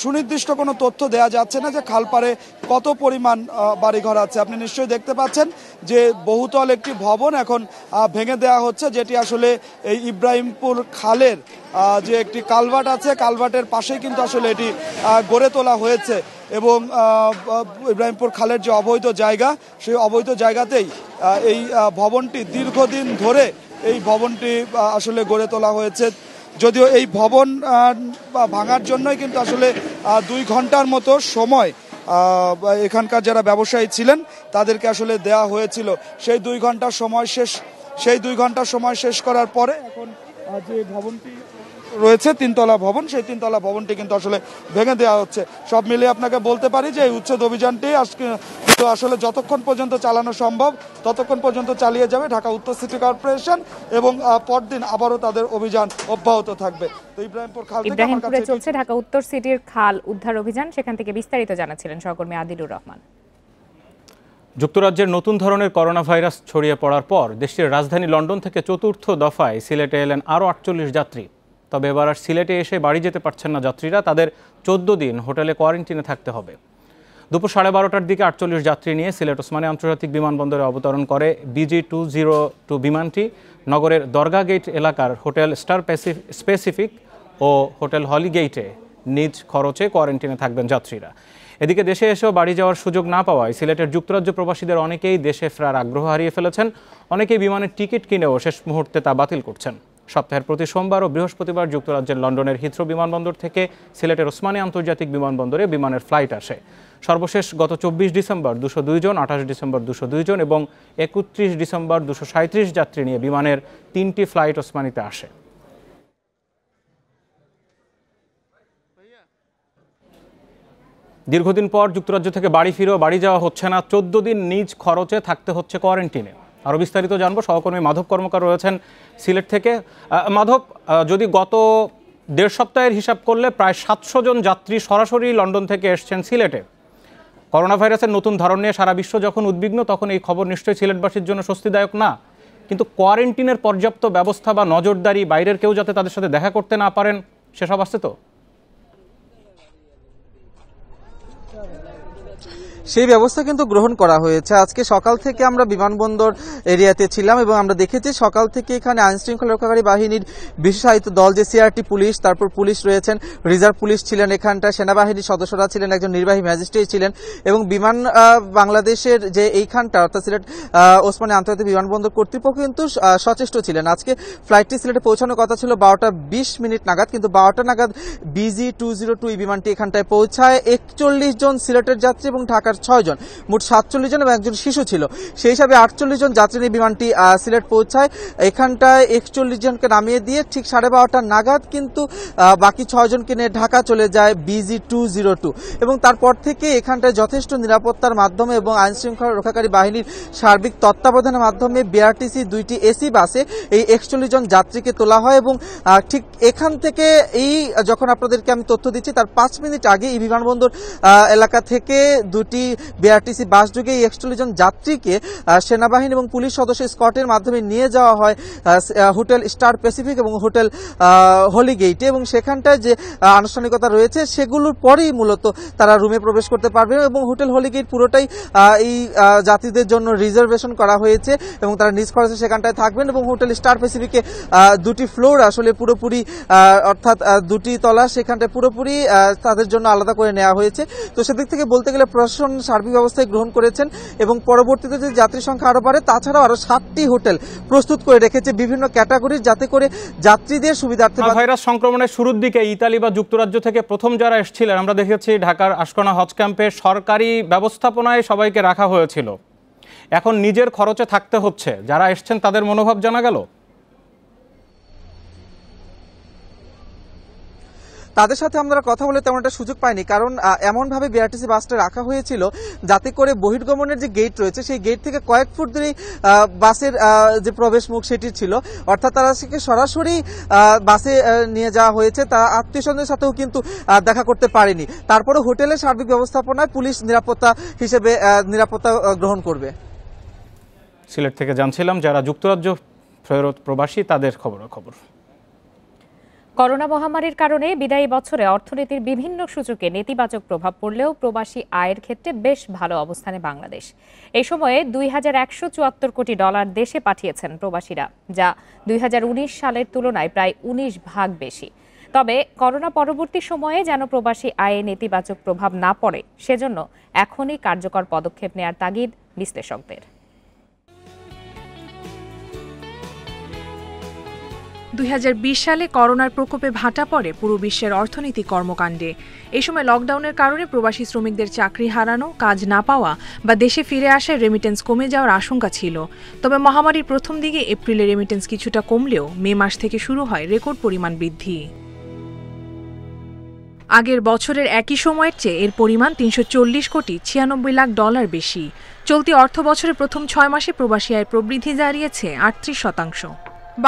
সুনির্দিষ্ট কোনো তথ্য দেয়া যাচ্ছে না যে খালপাড়ে কত পরিমাণ বাড়িঘর আছে। আপনি নিশ্চয়ই দেখতে পাচ্ছেন যে বহুতল একটি ভবন এখন ভেঙে দেওয়া হচ্ছে, যেটি আসলে এই ইব্রাহিমপুর খালের যে একটি কালভার্ট আছে কালভার্টের পাশেই কিন্তু আসলে এটি গড়ে তোলা হয়েছে এবং ইব্রাহিমপুর খালের যে অবৈধ জায়গা সেই অবৈধ জায়গাতেই এই ভবনটি দীর্ঘদিন ধরে এই ভবনটি আসলে গড়ে তোলা হয়েছে। যদিও এই ভবন ভাঙার জন্যই কিন্তু আসলে 2 ঘন্টার মতো সময় এখানকার যারা ব্যবসায়ী ছিলেন তাদেরকে আসলে দেয়া হয়েছিল। সেই 2 ঘন্টার সময় শেষ করার পরে এখন যে ভবনটি রয়েছে 3তলা ভবন, সেই 3তলা ভবনটি কিন্তু আসলে ভেঙে দেওয়া হচ্ছে। সব মিলিয়ে আপনাকে বলতে পারি যে এই উচ্ছেদ অভিযানটি আজকে আসলে যতক্ষণ পর্যন্ত চালানো সম্ভব ততক্ষণ পর্যন্ত চালিয়ে যাবে ঢাকা উত্তর সিটি কর্পোরেশন এবং পরদিন আবারও তাদের অভিযান অব্যাহত থাকবে। তো ইব্রাহিমপুরে চলছে ঢাকা উত্তর সিটির খাল উদ্ধার অভিযান, সেখান থেকে বিস্তারিত জানাচ্ছিলেন সহকর্মী আদিলুর রহমান। যুক্তরাজ্যের নতুন ধরনের করোনা ভাইরাস ছড়িয়ে পড়ার পর দেশটির রাজধানী লন্ডন থেকে চতুর্থ দফায় সিলেটে এলেন আরও 48 যাত্রী। তবে এবার আর সিলেটে এসে বাড়ি যেতে পারছেন না যাত্রীরা, তাদের 14 দিন হোটেলে কোয়ারেন্টিনে থাকতে হবে। দুপুর 12:30টার দিকে 48 যাত্রী নিয়ে সিলেট ওসমানী আন্তর্জাতিক বিমানবন্দরে অবতরণ করে BG202 বিমানটি। নগরের দরগা গেট এলাকার হোটেল স্টার স্পেসিফিক ও হোটেল হলিগেটে নিজ খরচে কোয়ারেন্টিনে থাকবেন যাত্রীরা। এদিকে দেশে এসেও বাড়ি যাওয়ার সুযোগ না পাওয়ায় সিলেটের যুক্তরাজ্য প্রবাসীদের অনেকেই দেশে ফেরার আগ্রহ হারিয়ে ফেলেছেন। অনেকেই বিমানের টিকিট কিনেও শেষ মুহূর্তে তা বাতিল করছেন। সপ্তাহের প্রতি সোমবার ও বৃহস্পতিবার যুক্তরাজ্যের লন্ডনের হিথ্রো বিমানবন্দর থেকে সিলেটের ওসমানী আন্তর্জাতিক বিমানবন্দরে বিমানের ফ্লাইট আসে। সর্বশেষ গত 24 ডিসেম্বর 202 জন, 28 ডিসেম্বর 202 জন এবং 31 ডিসেম্বর 237 যাত্রী নিয়ে বিমানের 3টি ফ্লাইট ওসমানীতে আসে। দীর্ঘদিন পর যুক্তরাজ্য থেকে বাড়ি ফিরেও বাড়ি যাওয়া হচ্ছে না, 14 দিন নিজ খরচে থাকতে হচ্ছে কোয়ারেন্টিনে। আরও বিস্তারিত জানবো, সহকর্মী মাধব কর্মকার রয়েছেন সিলেট থেকে। মাধব, যদি গত 1.5 সপ্তাহের হিসাব করলে প্রায় 700 জন যাত্রী সরাসরি লন্ডন থেকে এসছেন সিলেটে। করোনা ভাইরাসের নতুন ধরন নিয়ে সারা বিশ্ব যখন উদ্বিগ্ন, তখন এই খবর নিশ্চয়ই সিলেটবাসীর জন্য স্বস্তিদায়ক না। কিন্তু কোয়ারেন্টিনের পর্যাপ্ত ব্যবস্থা বা নজরদারি, বাইরের কেউ যাতে তাদের সাথে দেখা করতে না পারেন, সেসব আসছে তো? সেই ব্যবস্থা কিন্তু গ্রহণ করা হয়েছে। আজকে সকাল থেকে আমরা বিমানবন্দর এরিয়াতে ছিলাম এবং আমরা দেখেছি সকাল থেকে এখানে আইনশৃঙ্খলা রক্ষাকারী বাহিনীর বিশেষায়িত দল, যে সিআরটি পুলিশ, তারপর পুলিশ রয়েছেন, রিজার্ভ পুলিশ ছিলেন, এখানটা সেনাবাহিনীর সদস্যরা ছিলেন, একজন নির্বাহী ম্যাজিস্ট্রেট ছিলেন এবং বিমান বাংলাদেশের যে এইখানটা অর্থাৎ সিলেট ওসমানী আন্তর্জাতিক বিমানবন্দর কর্তৃপক্ষ কিন্তু সচেষ্ট ছিলেন। আজকে ফ্লাইটটি সিলেটে পৌঁছানোর কথা ছিল 12:20 নাগাদ, কিন্তু 12টা নাগাদ BG202 বিমানটি এখানটায় পৌঁছায়। 41 জন সিলেটের যাত্রী এবং ঢাকার 6 জন, মোট 47 জন এবং একজন শিশু ছিল। সেই হিসাবে 48 জন যাত্রী নিয়ে বিমানটি সিলেট পৌঁছায়। এখানটায় 41 জনকে নামিয়ে দিয়ে ঠিক 12:30 নাগাদ কিন্তু বাকি 6 জনকে নিয়ে ঢাকা চলে যায় BG202 এবং তারপর থেকে এখানটায় যথেষ্ট নিরাপত্তার মাধ্যমে এবং আইনশৃঙ্খলা রক্ষাকারী বাহিনীর সার্বিক তত্ত্বাবধানের মাধ্যমে BRTC 2টি এসি বাসে এই 41 জন যাত্রীকে তোলা হয় এবং ঠিক এখান থেকে এই যখন আপনাদেরকে আমি তথ্য দিচ্ছি তার 5 মিনিট আগে এই বিমানবন্দর এলাকা থেকে 2টি BRTC বাস যুগে এই 41 জন যাত্রীকে সেনাবাহিনী এবং পুলিশ সদস্য স্কটের মাধ্যমে নিয়ে যাওয়া হয় হোটেল স্টার প্যাসিফিক এবং হোটেল হলিগেটে এবং সেখানটায় যে আনুষ্ঠানিকতা রয়েছে সেগুলোর পরেই মূলত তারা রুমে প্রবেশ করতে পারবে এবং হোটেল হলিগেট পুরোটাই এই যাত্রীদের জন্য রিজার্ভেশন করা হয়েছে এবং তারা নিজ খরচে সেখানটায় থাকবেন এবং হোটেল স্টার প্যাসিফিকে 2টি ফ্লোর আসলে পুরোপুরি অর্থাৎ 2টি তলা সেখানটায় পুরোপুরি তাদের জন্য আলাদা করে নেওয়া হয়েছে। তো সেদিক থেকে বলতে গেলে প্রশাসন সার্বিক ব্যবস্থায় গ্রহণ করেছেন এবং পরবর্তীতে যদি যাত্রী সংখ্যা আরো বাড়ে তাছাড়াও আরো 7টি হোটেল প্রস্তুত করে রেখেছে বিভিন্ন ক্যাটাগরির, যাতে করে যাত্রীদের সুবিধার্থে। ভাইরাস সংক্রমণের শুরুর দিকে ইতালি বা যুক্তরাজ্য থেকে প্রথম যারা এসেছিলেন, আমরা দেখেছি ঢাকার আশকোনা হজ ক্যাম্পে সরকারি ব্যবস্থাপনায় সবাইকে রাখা হয়েছিল। এখন নিজের খরচে থাকতে হচ্ছে, যারা এসছেন তাদের মনোভাব জানা গেল। তাদের সাথে আমরা কথা বলে তেমন একটা সুযোগ পাইনি, কারণ এমনভাবে বিআরটিসি বাসটা রাখা হয়েছিল যাতে করে বহির্গমনের যে গেট রয়েছে সেই গেট থেকে কয়েক ফুট দূরেই বাসের যে প্রবেশ মুখ সেটি ছিল, অর্থাৎ তারা সরাসরি বাসে নিয়ে যাওয়া হয়েছে। তারা আত্মীয়স্বজনের সাথেও কিন্তু দেখা করতে পারেনি। তারপরে হোটেলের সার্বিক ব্যবস্থাপনায় পুলিশ নিরাপত্তা হিসেবে নিরাপত্তা গ্রহণ করবে। সিলেট থেকে জানছিলাম যারা যুক্তরাজ্য ফেরত প্রবাসী তাদের খবরাখবর। করোনা মহামারীর কারণে বিদায়ী বছরে অর্থনীতির বিভিন্ন সূচকে নেতিবাচক প্রভাব পড়লেও প্রবাসী আয়ের ক্ষেত্রে বেশ ভালো অবস্থানে বাংলাদেশ। এই সময়ে $2174 কোটি দেশে পাঠিয়েছেন প্রবাসীরা, যা 2019 সালের তুলনায় প্রায় 19 ভাগ বেশি। তবে করোনা পরবর্তী সময়ে যেন প্রবাসী আয়ে নেতিবাচক প্রভাব না পড়ে, সেজন্য এখনই কার্যকর পদক্ষেপ নেয়ার তাগিদ বিশ্লেষকদের। 2020 সালে করোনার প্রকোপে ভাটা পড়ে পুরো বিশ্বের অর্থনৈতিক কর্মকাণ্ডে। এই সময় লকডাউনের কারণে প্রবাসী শ্রমিকদের চাকরি হারানো, কাজ না পাওয়া বা দেশে ফিরে আসায় রেমিটেন্স কমে যাওয়ার আশঙ্কা ছিল। তবে মহামারীর প্রথম দিকে এপ্রিলে রেমিটেন্স কিছুটা কমলেও মে মাস থেকে শুরু হয় রেকর্ড পরিমাণ বৃদ্ধি। আগের বছরের একই সময়ের চেয়ে এর পরিমাণ 340 কোটি 96 লাখ ডলার বেশি। চলতি অর্থ বছরের প্রথম 6 মাসে প্রবাসী আয় প্রবৃদ্ধি দাঁড়িয়েছে 38%।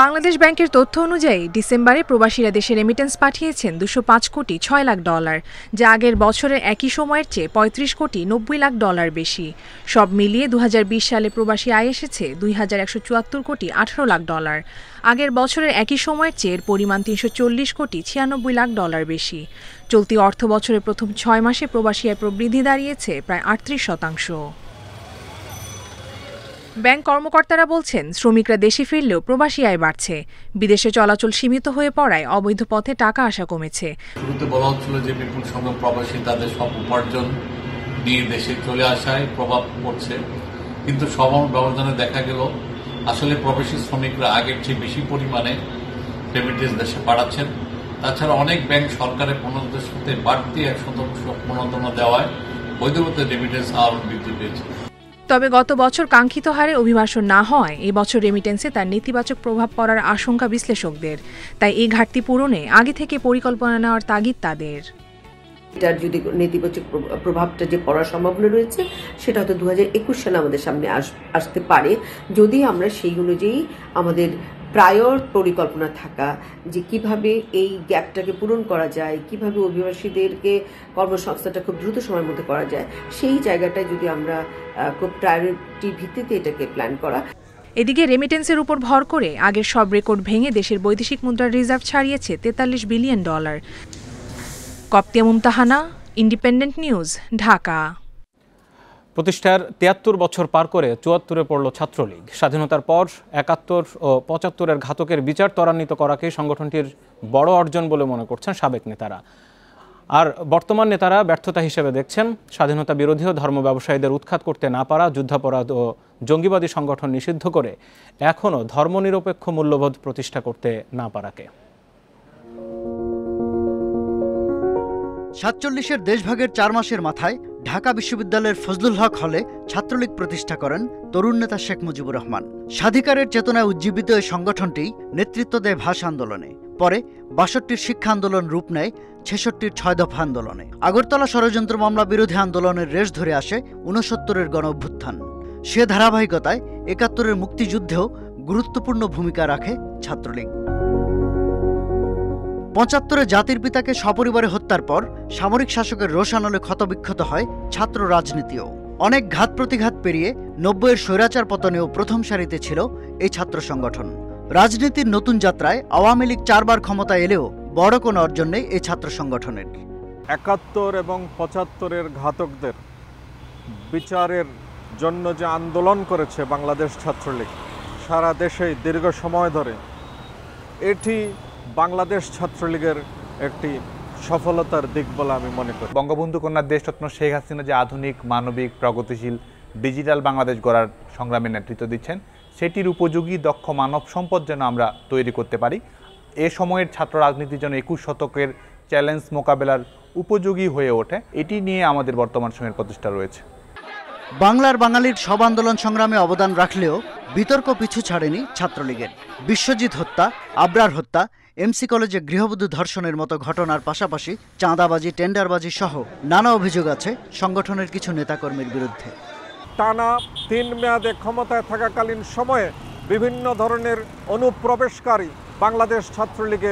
বাংলাদেশ ব্যাংকের তথ্য অনুযায়ী ডিসেম্বরে প্রবাসীরা দেশে রেমিটেন্স পাঠিয়েছেন 205 কোটি 6 লাখ ডলার, যা আগের বছরের একই সময়ের চেয়ে 35 কোটি 90 লাখ ডলার বেশি। সব মিলিয়ে 2020 সালে প্রবাসী আয় এসেছে 2174 কোটি 18 লাখ ডলার। আগের বছরের একই সময়ের চেয়ে এর পরিমাণ 340 কোটি 96 লাখ ডলার বেশি। চলতি অর্থ বছরের প্রথম 6 মাসে প্রবাসী আয় প্রবৃদ্ধি দাঁড়িয়েছে প্রায় 38%। ব্যাংক কর্মকর্তারা বলছেন, শ্রমিকরা দেশে ফিরলেও প্রবাসী আয় বাড়ছে। বিদেশে চলাচল সীমিত হয়ে পড়ায় অবৈধ পথে টাকা আসা কমেছে। শুরুতে বলা হচ্ছিল যে বিপুল সংখ্যক প্রবাসী তাদের সব উপার্জন নিয়ে দেশে চলে আসায় প্রভাব পড়ছে, কিন্তু সবার ব্যবধানে দেখা গেল আসলে প্রবাসী শ্রমিকরা আগের চেয়ে বেশি পরিমাণে রেমিটেন্স দেশে পাঠাচ্ছেন। তাছাড়া অনেক ব্যাংক সরকারের প্রণোদনের সাথে বাড়তি 100% প্রণোদনা দেওয়ায় বৈধপথে রেমিটেন্স আরও বৃদ্ধি পেয়েছে। তবে গত বছর কাঙ্ক্ষিত হারে অভিবাসন না হওয়ায় এবছর রেমিটেন্সে তার নেতিবাচক প্রভাব পড়ার আশঙ্কা বিশ্লেষকদের। তাই এই ঘাটতি পূরণে আগে থেকে পরিকল্পনা নেওয়ার তাগিদ তাদের। এটার যদি নেতিবাচক প্রভাবটা যে পড়ার সম্ভাবনা রয়েছে সেটা হয়তো 2021 সালে আমাদের সামনে আসতে পারে, যদি আমরা সেই অনুযায়ী আমাদের প্রায়র পরিকল্পনা থাকা যে কিভাবে এই গ্যাপটাকে পূরণ করা যায়, কিভাবে অভিবাসীদেরকে কর্মসংস্থানটা খুব দ্রুত সময়ের মধ্যে করা যায়, সেই জায়গাটায় যদি আমরা খুব প্রায়োরিটি ভিত্তিতে এটাকে প্ল্যান করা। এদিকে রেমিটেন্সের উপর ভর করে আগের সব রেকর্ড ভেঙে দেশের বৈদেশিক মুদ্রার রিজার্ভ ছাড়িয়েছে 43 billion dollar. Koptia Mumtahana, Independent News, Dhaka. প্রতিষ্ঠার 73 বছর পার করে 74-এ পড়ল ছাত্রলীগ। স্বাধীনতার পর 71 ও 75-এর ঘাতকের বিচার ত্বরান্বিত করাকেই সংগঠনটির বড় অর্জন বলে মনে করছেন সাবেক নেতারা। আর বর্তমান নেতারা ব্যর্থতা হিসেবে দেখছেন স্বাধীনতা বিরোধী ও ধর্ম ব্যবসায়ীদের উৎখাত করতে না পারা, যুদ্ধাপরাধ ও জঙ্গিবাদী সংগঠন নিষিদ্ধ করে এখনও ধর্মনিরপেক্ষ মূল্যবোধ প্রতিষ্ঠা করতে না পারাকে। 47-এর দেশভাগের 4 মাসের মাথায় ঢাকা বিশ্ববিদ্যালয়ের ফজলুল হক হলে ছাত্রলীগ প্রতিষ্ঠা করেন তরুণ নেতা শেখ মুজিবুর রহমান। স্বাধিকারের চেতনায় উজ্জীবিত এই সংগঠনটি নেতৃত্ব দেয় ভাষা আন্দোলনে। পরে 62-র শিক্ষা আন্দোলন রূপ নেয় 66-র 6 দফা আন্দোলনে। আগরতলা ষড়যন্ত্র মামলা বিরোধী আন্দোলনের রেশ ধরে আসে 69-এর গণ অভ্যুত্থান। সে ধারাবাহিকতায় 71-এর মুক্তিযুদ্ধেও গুরুত্বপূর্ণ ভূমিকা রাখে ছাত্রলীগ। 75-এ জাতির পিতাকে সপরিবারে হত্যার পর সামরিক শাসকের রোষানলে ক্ষতবিক্ষত হয় ছাত্র রাজনীতিও। অনেক ঘাত প্রতিঘাত পেরিয়ে 90-এর স্বৈরাচার পতনেও প্রথম সারিতে ছিল এই ছাত্র সংগঠন। রাজনীতির নতুন যাত্রায় আওয়ামী লীগ 4 বার ক্ষমতায় এলেও বড় কোনো অর্জন নেই এই ছাত্র সংগঠনের। 71 এবং 75-এর ঘাতকদের বিচারের জন্য যে আন্দোলন করেছে বাংলাদেশ ছাত্রলীগ সারা দেশে দীর্ঘ সময় ধরে, এটি বাংলাদেশ ছাত্রলীগের একটি সফলতার দিক বলে আমি মনে করি। বঙ্গবন্ধু কন্যা দেশরত্ন শেখ হাসিনা যে আধুনিক, মানবিক, প্রগতিশীল, ডিজিটাল বাংলাদেশ গড়ার সংগ্রামে নেতৃত্ব দিচ্ছেন, সেটির উপযোগী দক্ষ মানব সম্পদ যেন আমরা তৈরি করতে পারি, এ সময়ের ছাত্র রাজনীতির জন্য 21 শতকের চ্যালেঞ্জ মোকাবেলার উপযোগী হয়ে ওঠে, এটি নিয়ে আমাদের বর্তমান সময়ের প্রচেষ্টা রয়েছে। বাংলার বাঙালির সব আন্দোলন সংগ্রামে অবদান রাখলেও বিতর্ক পিছু ছাড়েনি ছাত্রলীগের। বিশ্বজিৎ হত্যা, আবরার হত্যা, এমসি কলেজে গৃহবধূ ধর্ষণের মতো ঘটনার পাশাপাশি চাঁদাবাজি, টেন্ডারবাজি সহ নানা অভিযোগ আছে সংগঠনের কিছু নেতাকর্মীর বিরুদ্ধে। টানা 3 মেয়াদে ক্ষমতায় থাকাকালীন সময়ে বিভিন্ন ধরনের অনুপ্রবেশকারী বাংলাদেশ ছাত্রলীগে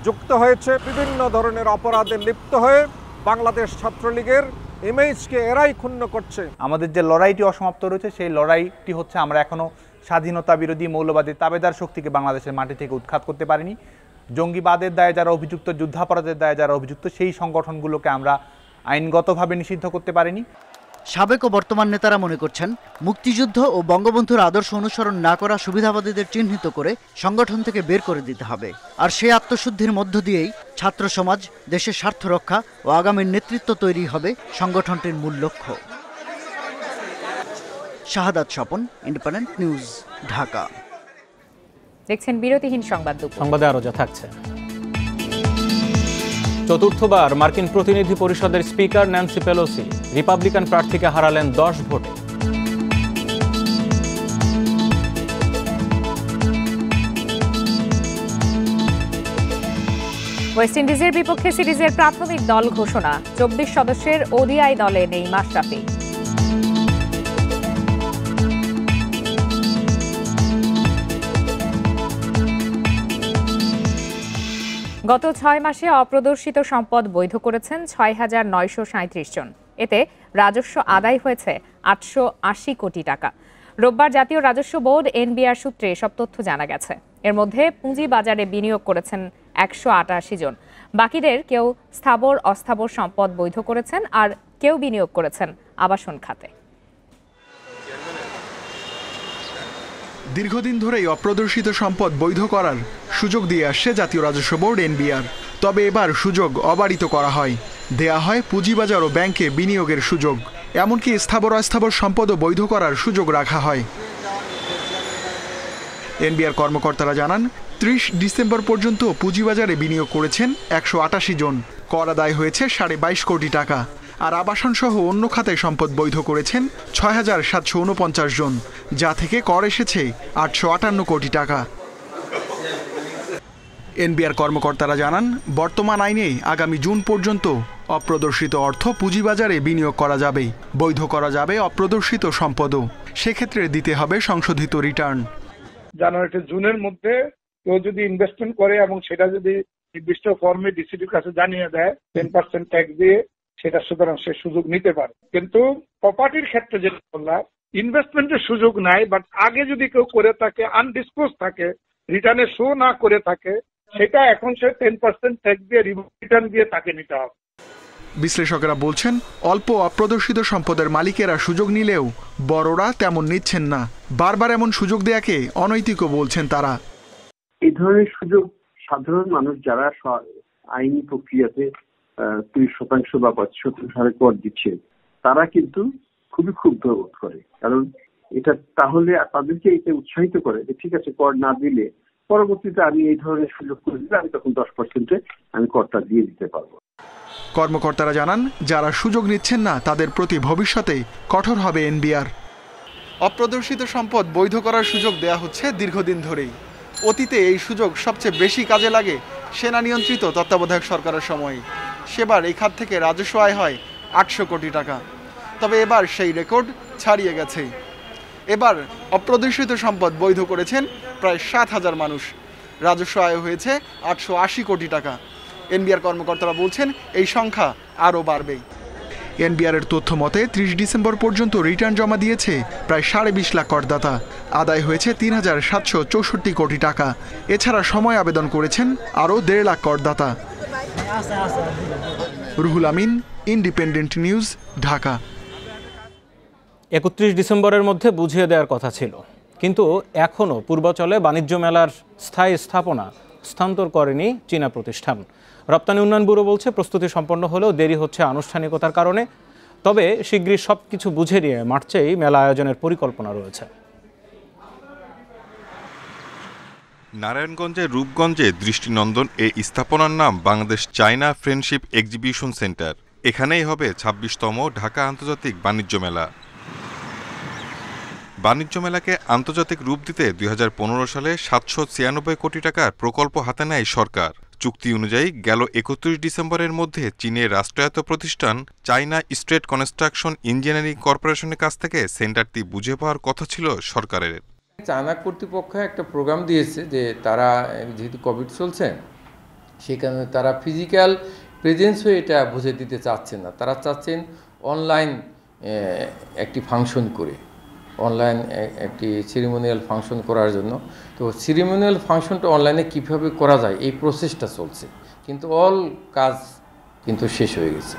যুক্ত হয়েছে, বিভিন্ন ধরনের অপরাধে লিপ্ত হয়ে বাংলাদেশ ছাত্রলীগের ইমেজকে এরাই ক্ষুণ্ণ করছে। আমাদের যে লড়াইটি অসমাপ্ত রয়েছে, সেই লড়াইটি হচ্ছে আমরা এখনও স্বাধীনতা বিরোধী মৌলবাদী তাবেদার শক্তিকে বাংলাদেশের মাটি থেকে উৎখাত করতে পারিনি। জঙ্গিবাদের দায়ে যারা অভিযুক্ত, যুদ্ধাপরাধের দায়ে যারা অভিযুক্ত, সেই সংগঠনগুলোকে আমরা আইনগতভাবে নিষিদ্ধ করতে পারিনি। সাবেক ও বর্তমান নেতারা মনে করছেন, মুক্তিযুদ্ধ ও বঙ্গবন্ধুর আদর্শ অনুসরণ না করা সুবিধাবাদীদের চিহ্নিত করে সংগঠন থেকে বের করে দিতে হবে। আর সেই আত্মশুদ্ধির মধ্য দিয়েই ছাত্র সমাজ, দেশের স্বার্থ রক্ষা ও আগামীর নেতৃত্ব তৈরি হবে সংগঠনটির মূল লক্ষ্য। শাহাদাত স্বপন, ইন্ডিপেন্ডেন্ট নিউজ, ঢাকা। দেখছেন বিরতিহীন সংবাদ দুপুর। সংবাদে আরো যা থাকছে। চতুর্থবার মার্কিন প্রতিনিধি পরিষদের স্পিকার ন্যান্সি পেলোসি রিপাবলিকান প্রার্থীকে হারালেন 10 ভোটে। ওয়েস্ট ইন্ডিজের বিপক্ষে সিরিজের প্রাথমিক দল ঘোষণা, 24 সদস্যের ওডিআই দলে নেই মাশরাফি। গত 6 মাসে অপ্রদর্শিত সম্পদ বৈধ করেছেন 6,937 জন। এতে রাজস্ব আদায় হয়েছে 880 কোটি টাকা। রোববার জাতীয় রাজস্ব বোর্ড এনবিআর সূত্রে সব তথ্য জানা গেছে। এর মধ্যে পুঁজি বাজারে বিনিয়োগ করেছেন 188 জন। বাকিদের কেউ স্থাবর অস্থাবর সম্পদ বৈধ করেছেন, আর কেউ বিনিয়োগ করেছেন আবাসন খাতে। দীর্ঘদিন ধরেই অপ্রদর্শিত সম্পদ বৈধ করার সুযোগ দিয়ে আসছে জাতীয় রাজস্ব বোর্ড এনবিআর। তবে এবার সুযোগ অবারিত করা হয়, দেয়া হয় পুঁজিবাজার ও ব্যাংকে বিনিয়োগের সুযোগ, এমনকি স্থাবর অস্থাবর সম্পদও বৈধ করার সুযোগ রাখা হয়। এনবিআর কর্মকর্তারা জানান, 30 ডিসেম্বর পর্যন্ত পুঁজিবাজারে বিনিয়োগ করেছেন 188 জন। কর আদায় হয়েছে 22.5 কোটি টাকা। আর আবাসন সহ অন্য খাতে সম্পদ বৈধ করেছেন 6,749 জন, যা থেকে কর এসেছে 858 কোটি টাকা। এনবিআর কর্মকর্তারা জানান, বর্তমান আইনে আগামী জুন পর্যন্ত অপ্রদর্শিত অর্থ পুঁজিবাজারে বিনিয়োগ করা যাবে, বৈধ করা যাবে অপ্রদর্শিত সম্পদও। সেক্ষেত্রে দিতে হবে সংশোধিত রিটার্ন। জানুয়ারি জুনের মধ্যে কেউ যদি ইনভেস্টমেন্ট করে এবং সেটা যদি নির্দিষ্ট ফর্মে ডিসিটির কাছে জানিয়ে দেয় 10% ট্যাক্স দিয়ে, সেটা সুতরাং সে সুযোগ নিতে পারে। কিন্তু প্রপার্টির ক্ষেত্রে যেটা বললাম, ইনভেস্টমেন্টের সুযোগ নাই, বাট আগে যদি কেউ করে থাকে, আনডিসক্লোজ থাকে, রিটার্নে শো না করে থাকে, সেটা এখন সে 10% ট্যাক্স দিয়ে রিটার্ন দিয়ে তাকে নিতে হবে। বিশ্লেষকেরা বলছেন, অল্প অপ্রদর্শিত সম্পদের মালিকেরা সুযোগ নিলেও বড়রা তেমন নিচ্ছেন না। বারবার এমন সুযোগ দেয়াকে অনৈতিকও বলছেন তারা। এই ধরনের সুযোগ সাধারণ মানুষ যারা আইনি প্রক্রিয়াতে 30% বা 25% হারে কর দিচ্ছে, তারা কিন্তু খুবই ক্ষুব্ধ বোধ করে। কারণ এটা তাহলে তাদেরকে এটা উৎসাহিত করে যে ঠিক আছে, কর না দিলে পরবর্তীতে আমি এই ধরনের সুযোগ করে দিলে আমি তখন 10% আমি করটা দিয়ে দিতে পারবো। কর্মকর্তারা জানান, যারা সুযোগ নিচ্ছেন না তাদের প্রতি ভবিষ্যতে কঠোর হবে এনবিআর। অপ্রদর্শিত সম্পদ বৈধ করার সুযোগ দেয়া হচ্ছে দীর্ঘদিন ধরেই। অতীতে এই সুযোগ সবচেয়ে বেশি কাজে লাগে সেনা নিয়ন্ত্রিত তত্ত্বাবধায়ক সরকারের সময়। সেবার এই খাত থেকে রাজস্ব আয় হয় 800 কোটি টাকা। তবে এবার সেই রেকর্ড ছাড়িয়ে গেছে। এবার অপ্রদর্শিত সম্পদ বৈধ করেছেন প্রায় 7,000 মানুষ। রাজস্ব আয় হয়েছে 880 কোটি টাকা। এনবিআর কর্মকর্তারা বলছেন, এই সংখ্যা আরও বাড়বে। এনবিআরের তথ্য মতে 30 ডিসেম্বর পর্যন্ত রিটার্ন জমা দিয়েছে প্রায় 20.5 লাখ করদাতা। আদায় হয়েছে 3,764 কোটি টাকা। এছাড়া সময় আবেদন করেছেন আরও 1.5 লাখ করদাতা। Ruhul Amin, independent News, Dhaka. 31 ডিসেম্বরের মধ্যে বুঝিয়ে দেওয়ার কথা ছিল, কিন্তু এখনও পূর্বাচলে বাণিজ্য মেলার স্থায়ী স্থাপনা স্থানান্তর করেনি চীনা প্রতিষ্ঠান। রপ্তানি উন্নয়ন ব্যুরো বলছে, প্রস্তুতি সম্পন্ন হলেও দেরি হচ্ছে আনুষ্ঠানিকতার কারণে। তবে শিগগিরই সবকিছু বুঝে নিয়ে মার্চেই মেলা আয়োজনের পরিকল্পনা রয়েছে। নারায়ণগঞ্জের রূপগঞ্জে দৃষ্টিনন্দন এই স্থাপনার নাম Bangladesh China friendship exhibition centre. এখানেই হবে 26তম ঢাকা আন্তর্জাতিক বাণিজ্য মেলা। বাণিজ্য মেলাকে আন্তর্জাতিক রূপ দিতে 2015 সালে 796 কোটি টাকার প্রকল্প হাতে নেয় সরকার। চুক্তি অনুযায়ী গেল 31 ডিসেম্বরের মধ্যে চীনের রাষ্ট্রায়ত্ত প্রতিষ্ঠান চায়না স্টেট কনস্ট্রাকশন ইঞ্জিনিয়ারিং কর্পোরেশনের কাছ থেকে সেন্টারটি বুঝে পাওয়ার কথা ছিল সরকারের। চায়না কর্তৃপক্ষ একটা প্রোগ্রাম দিয়েছে যে তারা যেহেতু কোভিড চলছে, সেখানে তারা ফিজিক্যাল প্রেজেন্স হয়ে এটা বুঝে দিতে চাচ্ছেন না। তারা চাচ্ছেন অনলাইন একটি ফাংশন করে, অনলাইন একটি সেরিমোনিয়াল ফাংশন করার জন্য। তো সেরিমোনিয়াল ফাংশনটা অনলাইনে কীভাবে করা যায় এই প্রসেসটা চলছে, কিন্তু অল কাজ কিন্তু শেষ হয়ে গেছে।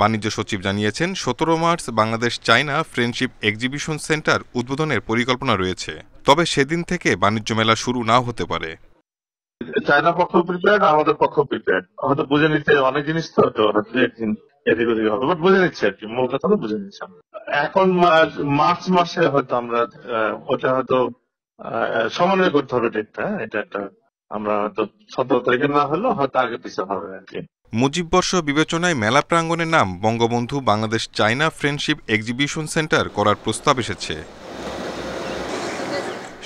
বাণিজ্য সচিব জানিয়েছেন, 17 March Bangladesh China friendship exhibition centre উদ্বোধনের পরিকল্পনা রয়েছে। তবে সেদিন থেকে বাণিজ্য মেলা শুরু নাও হতে পারে। চায়না পক্ষ প্রিপেয়ার্ড, আমাদের পক্ষ প্রিপেয়ার্ড। হয়তো বুঝে নিচ্ছে অনেক জিনিস, তো একদিন এদিক ওদিক হবে, বাট বুঝে নিচ্ছে আর কি, মূল কথা তো বুঝে নিচ্ছে। এখন মার্চ মাসে হয়তো আমরা ওটা হয়তো সমন্বয় করতে হবে ডেটটা। এটা একটা আমরা হয়তো 17 তারিখে না হলেও হয়তো আগে পিছিয়ে হবে আর কি। মুজিববর্ষ বিবেচনায় মেলা প্রাঙ্গণের নাম Bangabandhu Bangladesh China friendship exhibition centre করার প্রস্তাব এসেছে।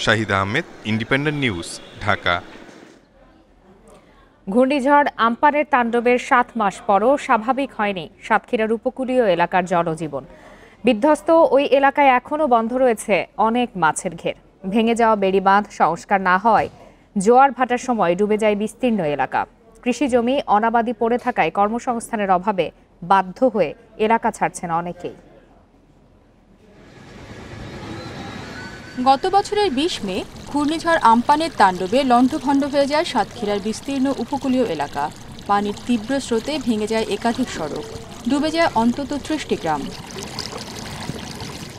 Shahid Ahmed, independent News, Dhaka. ঘূর্ণিঝড় আম্পানের তাণ্ডবের 7 মাস পরও স্বাভাবিক হয়নি সাতক্ষীরার উপকূলীয় এলাকার জনজীবন। বিধ্বস্ত ওই এলাকায় এখনও বন্ধ রয়েছে অনেক মাছের ঘের। ভেঙে যাওয়া বেড়িবাঁধ সংস্কার না হওয়ায় জোয়ার ভাটার সময় ডুবে যায় বিস্তীর্ণ এলাকা। কৃষিজমি অনাবাদি পড়ে থাকায় কর্মসংস্থানের অভাবে বাধ্য হয়ে এলাকা ছাড়ছেন অনেকেই। গত বছরের 20 মে ঘূর্ণিঝড় আম্পানের তাণ্ডবে লণ্ডভণ্ড হয়ে যায় সাতক্ষীরার বিস্তীর্ণ উপকূলীয় এলাকা। পানির তীব্র স্রোতে ভেঙে যায় একাধিক সড়ক, ডুবে যায় অন্তত 30টি গ্রাম।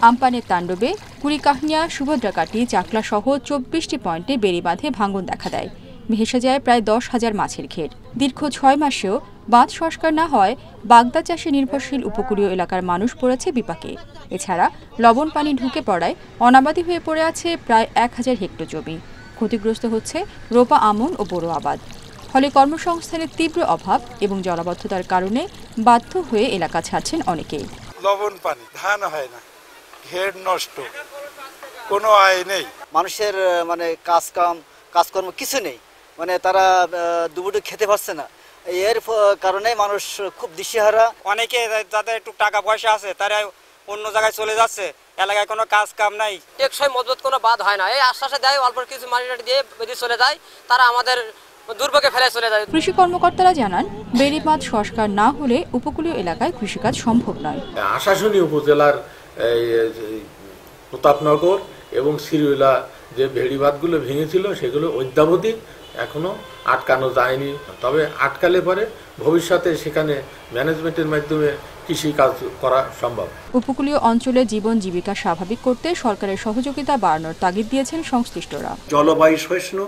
আম্পানের তাণ্ডবে কুড়িকাহনিয়া, সুভদ্রাকাটি, চাকলা সহ 24টি পয়েন্টে বেড়িবাঁধে ভাঙন দেখা দেয়। ভেসে যায় প্রায় 10,000 মাছের ঘের। দীর্ঘ 6 মাসেও বাঁধ সংস্কার না হয় বাগদা চাষে নির্ভরশীল উপকূলীয় এলাকার মানুষ পড়েছে বিপাকে। এছাড়া লবণ পানি ঢুকে পড়ায় অনাবাদি হয়ে পড়ে আছে প্রায় 1000 হেক্টর জমি। ক্ষতিগ্রস্ত হচ্ছে রোপা, আমন ও বোরো আবাদ। ফলে কর্মসংস্থানের তীব্র অভাব এবং জলাবদ্ধতার কারণে বাধ্য হয়ে এলাকা ছাড়ছেন অনেকেই। লবণ পানি, ধান হয় না, ঘের নষ্ট, কোনো আয় নেই। মানুষের কাজকর্ম কিছু নেই, তারা দুপুরে খেতে পারছে না। এর কারণে মানুষ খুব দিশেহারা। অনেকে যাদের একটু টাকা পয়সা আছে তারা অন্য জায়গায় চলে যাচ্ছে, এলাকায় কোনো কাজ কাম নাই। টেকসই মজবুত কোনো বাঁধ হয় না, এই আশ্বাসে দেয় অল্প কিছু মাটি দিয়ে বেঁধে চলে যায়, তারা আমাদের দুর্ভোগে ফেলে চলে যায়। কৃষি কর্মকর্তারা জানান, বেড়িবাঁধ সংস্কার না হলে উপকূলীয় এলাকায় কৃষিকাজ সম্ভব নয়। আশাশুনি উপজেলার প্রতাপনগর এবং সিরুইলা যে বেড়িবাঁধগুলো ভেঙেছিল সেগুলো অদ্যাবধি এখনো আটকানো যায়নি। তবে আটকালে পরে ভবিষ্যতে সেখানে ম্যানেজমেন্টের মাধ্যমে কৃষি কাজ করা সম্ভব। উপকূলীয় অঞ্চলে জীবন জীবিকা স্বাভাবিক করতে সরকারের সহযোগিতা বাড়ানোর তাগিদ দিয়েছেন সংশ্লিষ্টরা। জলবায়ু সহিষ্ণু,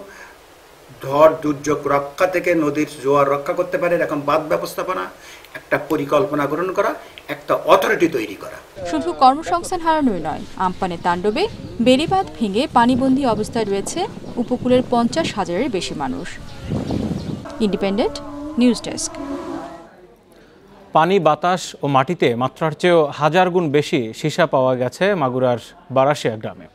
ঝড় দুর্যোগ রক্ষা থেকে নদীর জোয়ার রক্ষা করতে পারে এরকম বাঁধ ব্যবস্থাপনা, একটা পরিকল্পনা গ্রহণ করা, একটা অথরিটি তৈরি করা। শুধু কর্মসংস্থান হারানোই নয়, আম্পানের তাণ্ডবে বেড়িবাঁধ ভেঙে পানিবন্দী অবস্থায় রয়েছে উপকূলের 50,000-এর বেশি মানুষ। Independent news desk. পানি, বাতাস ও মাটিতে মাত্রার চেয়েও 1000 গুণ বেশি সীসা পাওয়া গেছে মাগুরার বারাশিয়া গ্রামে।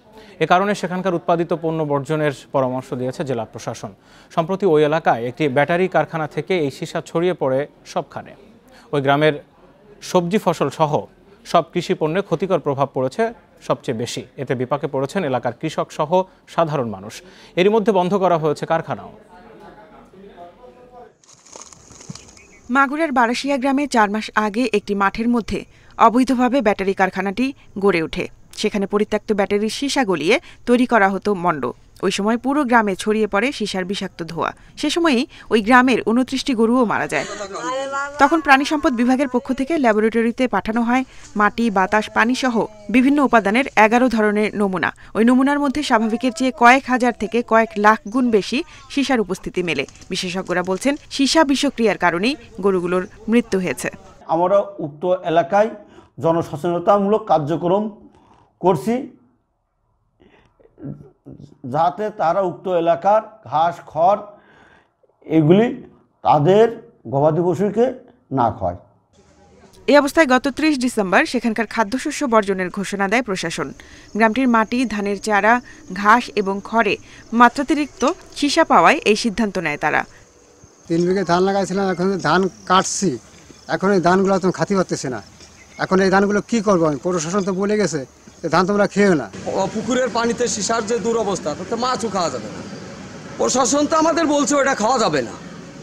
এ কারণে সেখানকার উৎপাদিত পণ্য বর্জনের পরামর্শ দিয়েছে জেলা প্রশাসন। সম্প্রতি ওই এলাকায় একটি ব্যাটারি কারখানা থেকে এই সীসা ছড়িয়ে পড়ে সবখানে। ওই গ্রামের সবজি ফসল সহ সব কৃষি পণ্যে ক্ষতিকর প্রভাব পড়েছে সবচেয়ে বেশি। এতে বিপাকে পড়েছেন এলাকার কৃষক সহ সাধারণ মানুষ। এরই মধ্যে বন্ধ করা হয়েছে কারখানাও। মাগুরার বারাশিয়া গ্রামে 4 মাস আগে একটি মাঠের মধ্যে অবৈধভাবে ব্যাটারি কারখানাটি গড়ে ওঠে। সেখানে পরিত্যক্ত ব্যাটারির সীসা গলিয়ে তৈরি করা হতো মণ্ড। ওই সময় পুরো গ্রামে ছড়িয়ে পড়ে সীসার বিষাক্ত ধোঁয়া। সে সময়ই ওই গ্রামের 29টি গরুও মারা যায়। তখন প্রাণী সম্পদ বিভাগের পক্ষ থেকে ল্যাবরেটরিতে পাঠানো হয় মাটি, বাতাস, পানি সহ বিভিন্ন উপাদানের 11 ধরনের নমুনা। ওই নমুনার মধ্যে স্বাভাবিকের চেয়ে কয়েক হাজার থেকে কয়েক লাখ গুণ বেশি সীসার উপস্থিতি মেলে। বিশেষজ্ঞরা বলছেন, সীসা বিষক্রিয়ার কারণেই গরুগুলোর মৃত্যু হয়েছে। আমরা উক্ত এলাকায় জনসচেতনতামূলক কার্যক্রম করছি, যাতে তারা উক্ত এলাকার ঘাস, খড় এগুলি তাদের গবাদি পশুকে না খায়। এই অবস্থায় গত 30 ডিসেম্বর সেখানকার খাদ্যশস্য বর্জনের ঘোষণা দেয় প্রশাসন। গ্রামটির মাটি, ধানের চারা, ঘাস এবং খড়ে মাত্রাতিরিক্ত সীসা পাওয়ায় এই সিদ্ধান্ত নেয় তারা। 3 বিঘে ধান লাগাইছিলাম, এখন ধান কাটছি, এখন এই ধানগুলো তো খাতি হতেছে না। এখন এই ধানগুলো কি করবো? প্রশাসন তো বলে গেছে ধান তোমরা খেও না। পুকুরের পানিতে সীসার যে দুরবস্থা, তাতে মাছও খাওয়া যাবে না। প্রশাসন তো আমাদের বলছে ওটা খাওয়া যাবে না,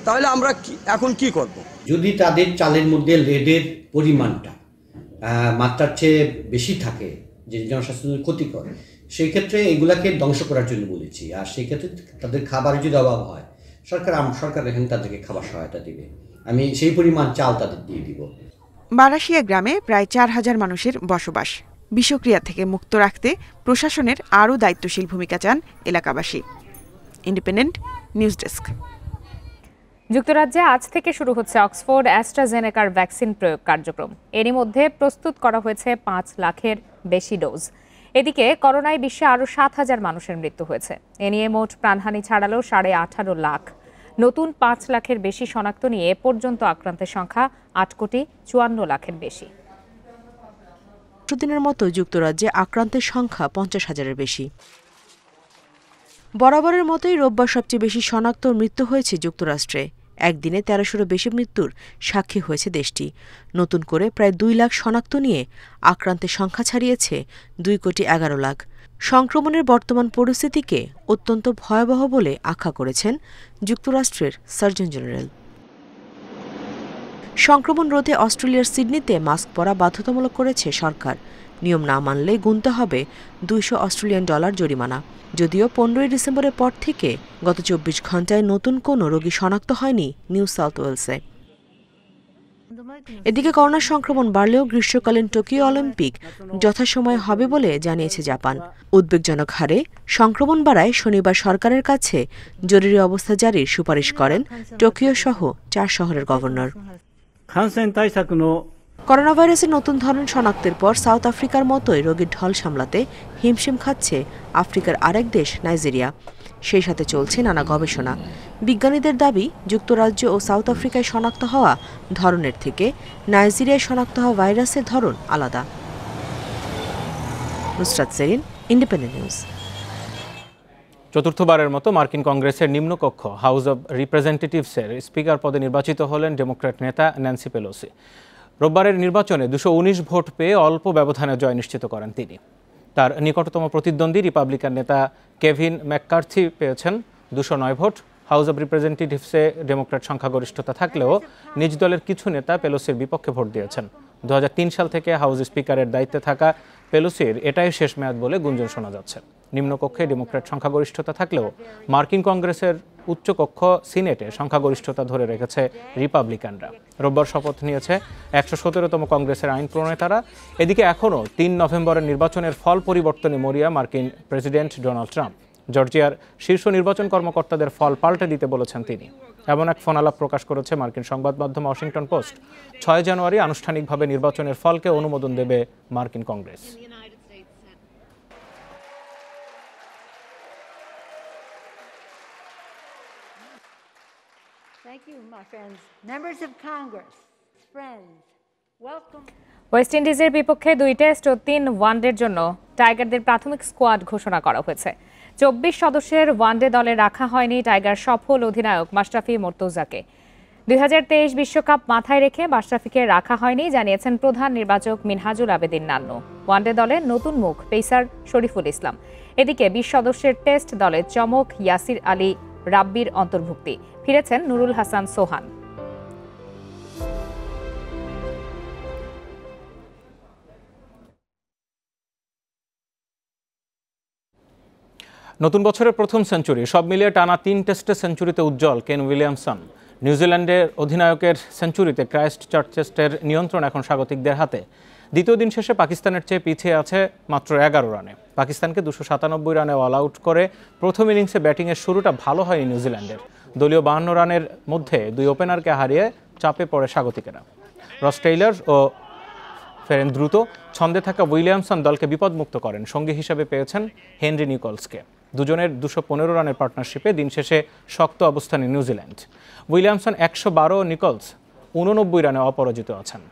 তাহলে আমরা এখন কি করব? যদি তাদের চালের মধ্যে লেডের পরিমাণটা মাত্রার চেয়ে বেশি থাকে, যে জনস্বাস্থ্যের ক্ষতিকর, সেই ক্ষেত্রে এগুলাকে ধ্বংস করার জন্য বলেছি। আর সেই ক্ষেত্রে তাদের খাবারের যদি অভাব হয়, সরকার এখানে তাদেরকে খাবার সহায়তা দিবে। আমি সেই পরিমাণ চাল তাদের দিয়ে দিব। বারাশিয়া গ্রামে প্রায় 4000 মানুষের বসবাস। বিষক্রিয়া থেকে মুক্ত রাখতে প্রশাসনের আরও দায়িত্বশীল ভূমিকা চান এলাকাবাসী। Independent news desk. যুক্তরাজ্যে আজ থেকে শুরু হচ্ছে অক্সফোর্ড অ্যাস্ট্রাজেনেকার ভ্যাকসিন প্রয়োগ কার্যক্রম। এরই মধ্যে প্রস্তুত করা হয়েছে 5 লাখের বেশি ডোজ। এদিকে করোনায় বিশ্বে আরও 7,000 মানুষের মৃত্যু হয়েছে। এ নিয়ে মোট প্রাণহানি ছাড়ালো 18.5 লাখ। নতুন 5 লাখের বেশি শনাক্ত নিয়ে এ পর্যন্ত আক্রান্তের সংখ্যা 8,54,00,000-এর বেশি। দিনের মতো যুক্তরাজ্যে আক্রান্তের সংখ্যা 50,000-এর বেশি। বরাবরের মতোই রোববার সবচেয়ে বেশি শনাক্ত মৃত্যু হয়েছে যুক্তরাষ্ট্রে। একদিনে 1300-এরও বেশি মৃত্যুর সাক্ষী হয়েছে দেশটি। নতুন করে প্রায় 2 লাখ শনাক্ত নিয়ে আক্রান্তের সংখ্যা ছাড়িয়েছে 2,11,00,000। সংক্রমণের বর্তমান পরিস্থিতিকে অত্যন্ত ভয়াবহ বলে আখ্যা করেছেন যুক্তরাষ্ট্রের সার্জন জেনারেল। সংক্রমণ রোধে অস্ট্রেলিয়ার সিডনিতে মাস্ক পরা বাধ্যতামূলক করেছে সরকার। নিয়ম না মানলে গুনতে হবে $200 জরিমানা। যদিও 15 ডিসেম্বরের পর থেকে গত 24 ঘণ্টায় নতুন কোনো রোগী শনাক্ত হয়নি নিউ সাউথ ওয়েলসে। এদিকে করোনা সংক্রমণ বাড়লেও গ্রীষ্মকালীন টোকিও অলিম্পিক যথাসময়ে হবে বলে জানিয়েছে জাপান। উদ্বেগজনক হারে সংক্রমণ বাড়ায় শনিবার সরকারের কাছে জরুরি অবস্থা জারির সুপারিশ করেন টোকিও সহ 4 শহরের গভর্নর। করোনা ভাইরাসের নতুন ধরন শনাক্তের পর সাউথ আফ্রিকার মতোই রোগীর ঢল সামলাতে হিমশিম খাচ্ছে আফ্রিকার আরেক দেশ নাইজেরিয়া। সেই সাথে চলছে নানা গবেষণা। বিজ্ঞানীদের দাবি, যুক্তরাজ্য ও সাউথ আফ্রিকায় শনাক্ত হওয়া ধরনের থেকে নাইজেরিয়ায় শনাক্ত হওয়া ভাইরাসের ধরন আলাদা। Nusrat Serin, Independent News. চতুর্থবারের মতো মার্কিন কংগ্রেসের নিম্নকক্ষ হাউস অব রিপ্রেজেন্টেটিভসের স্পিকার পদে নির্বাচিত হলেন ডেমোক্র্যাট নেতা ন্যান্সি পেলোসি। রোববারের নির্বাচনে 219 ভোট পেয়ে অল্প ব্যবধানে জয় নিশ্চিত করেন তিনি। তার নিকটতম প্রতিদ্বন্দ্বী রিপাবলিকান নেতা কেভিন ম্যাককার্থি পেয়েছেন 209 ভোট। হাউস অব রিপ্রেজেন্টেটিভসে ডেমোক্র্যাট সংখ্যাগরিষ্ঠতা থাকলেও নিজ দলের কিছু নেতা পেলোসির বিপক্ষে ভোট দিয়েছেন। 2003 সাল থেকে হাউস স্পিকারের দায়িত্বে থাকা পেলোসির এটাই শেষ মেয়াদ বলে গুঞ্জন শোনা যাচ্ছে। নিম্নকক্ষে ডেমোক্র্যাট সংখ্যাগরিষ্ঠতা থাকলেও মার্কিন কংগ্রেসের উচ্চকক্ষ সিনেটে সংখ্যাগরিষ্ঠতা ধরে রেখেছে রিপাবলিকানরা। রোববার শপথ নিয়েছে 117তম কংগ্রেসের আইন প্রণেতারা। এদিকে এখনও 3 নভেম্বরের নির্বাচনের ফল পরিবর্তনে মরিয়া মার্কিন প্রেসিডেন্ট ডোনাল্ড ট্রাম্প। জর্জিয়ার শীর্ষ নির্বাচন কর্মকর্তাদের ফল পাল্টে দিতে বলেছেন তিনি। এমন এক ফোনালাপ প্রকাশ করেছে মার্কিন সংবাদ মাধ্যম ওয়াশিংটন পোস্ট। 6 জানুয়ারি আনুষ্ঠানিকভাবে নির্বাচনের ফলকে অনুমোদন দেবে মার্কিন কংগ্রেস। ওয়েস্ট ইন্ডিজের বিপক্ষে 2 টেস্ট ও 3 ওয়ানডের জন্য টাইগারদের প্রাথমিক স্কোয়াড ঘোষণা করা হয়েছে। 24 সদস্যের ওয়ানডে দলে রাখা হয়নি টাইগার সফল অধিনায়ক মাশরাফি মর্তুজাকে। 2023 বিশ্বকাপ মাথায় রেখে মাশরাফিকে রাখা হয়নি জানিয়েছেন প্রধান নির্বাচক মিনহাজুল আবেদিন নান্নু। ওয়ানডে দলে নতুন মুখ পেসার শরীফুল ইসলাম। এদিকে 20 সদস্যের টেস্ট দলে চমক ইয়াসির আলী রাব্বির অন্তর্ভুক্তি। ফিরেছেন নুরুল হাসান সোহান। নতুন বছরের প্রথম সেঞ্চুরি, সব মিলিয়ে টানা 3 টেস্টে সেঞ্চুরিতে উজ্জ্বল কেন উইলিয়ামসন। নিউজিল্যান্ডের অধিনায়কের সেঞ্চুরিতে ক্রাইস্ট চার্চ টেস্টের নিয়ন্ত্রণ এখন স্বাগতিকদের হাতে। দ্বিতীয় দিন শেষে পাকিস্তানের চেয়ে পিছিয়ে আছে মাত্র 11 রানে। পাকিস্তানকে 297 রানে অল আউট করে প্রথম ইনিংসে ব্যাটিংয়ের শুরুটা ভালো হয়নি নিউজিল্যান্ডের। দলীয় 52 রানের মধ্যে 2 ওপেনারকে হারিয়ে চাপে পড়ে স্বাগতিকেরা। রস টেইলর ও ফেরেন দ্রুত ছন্দে থাকা উইলিয়ামসন দলকে বিপদমুক্ত করেন। সঙ্গী হিসেবে পেয়েছেন হেনরি নিকলসকে। দুজনের 215 রানের পার্টনারশিপে দিন শেষে শক্ত অবস্থানে নিউজিল্যান্ড। উইলিয়ামসন 112 ও নিকলস 89 রানে অপরাজিত আছেন।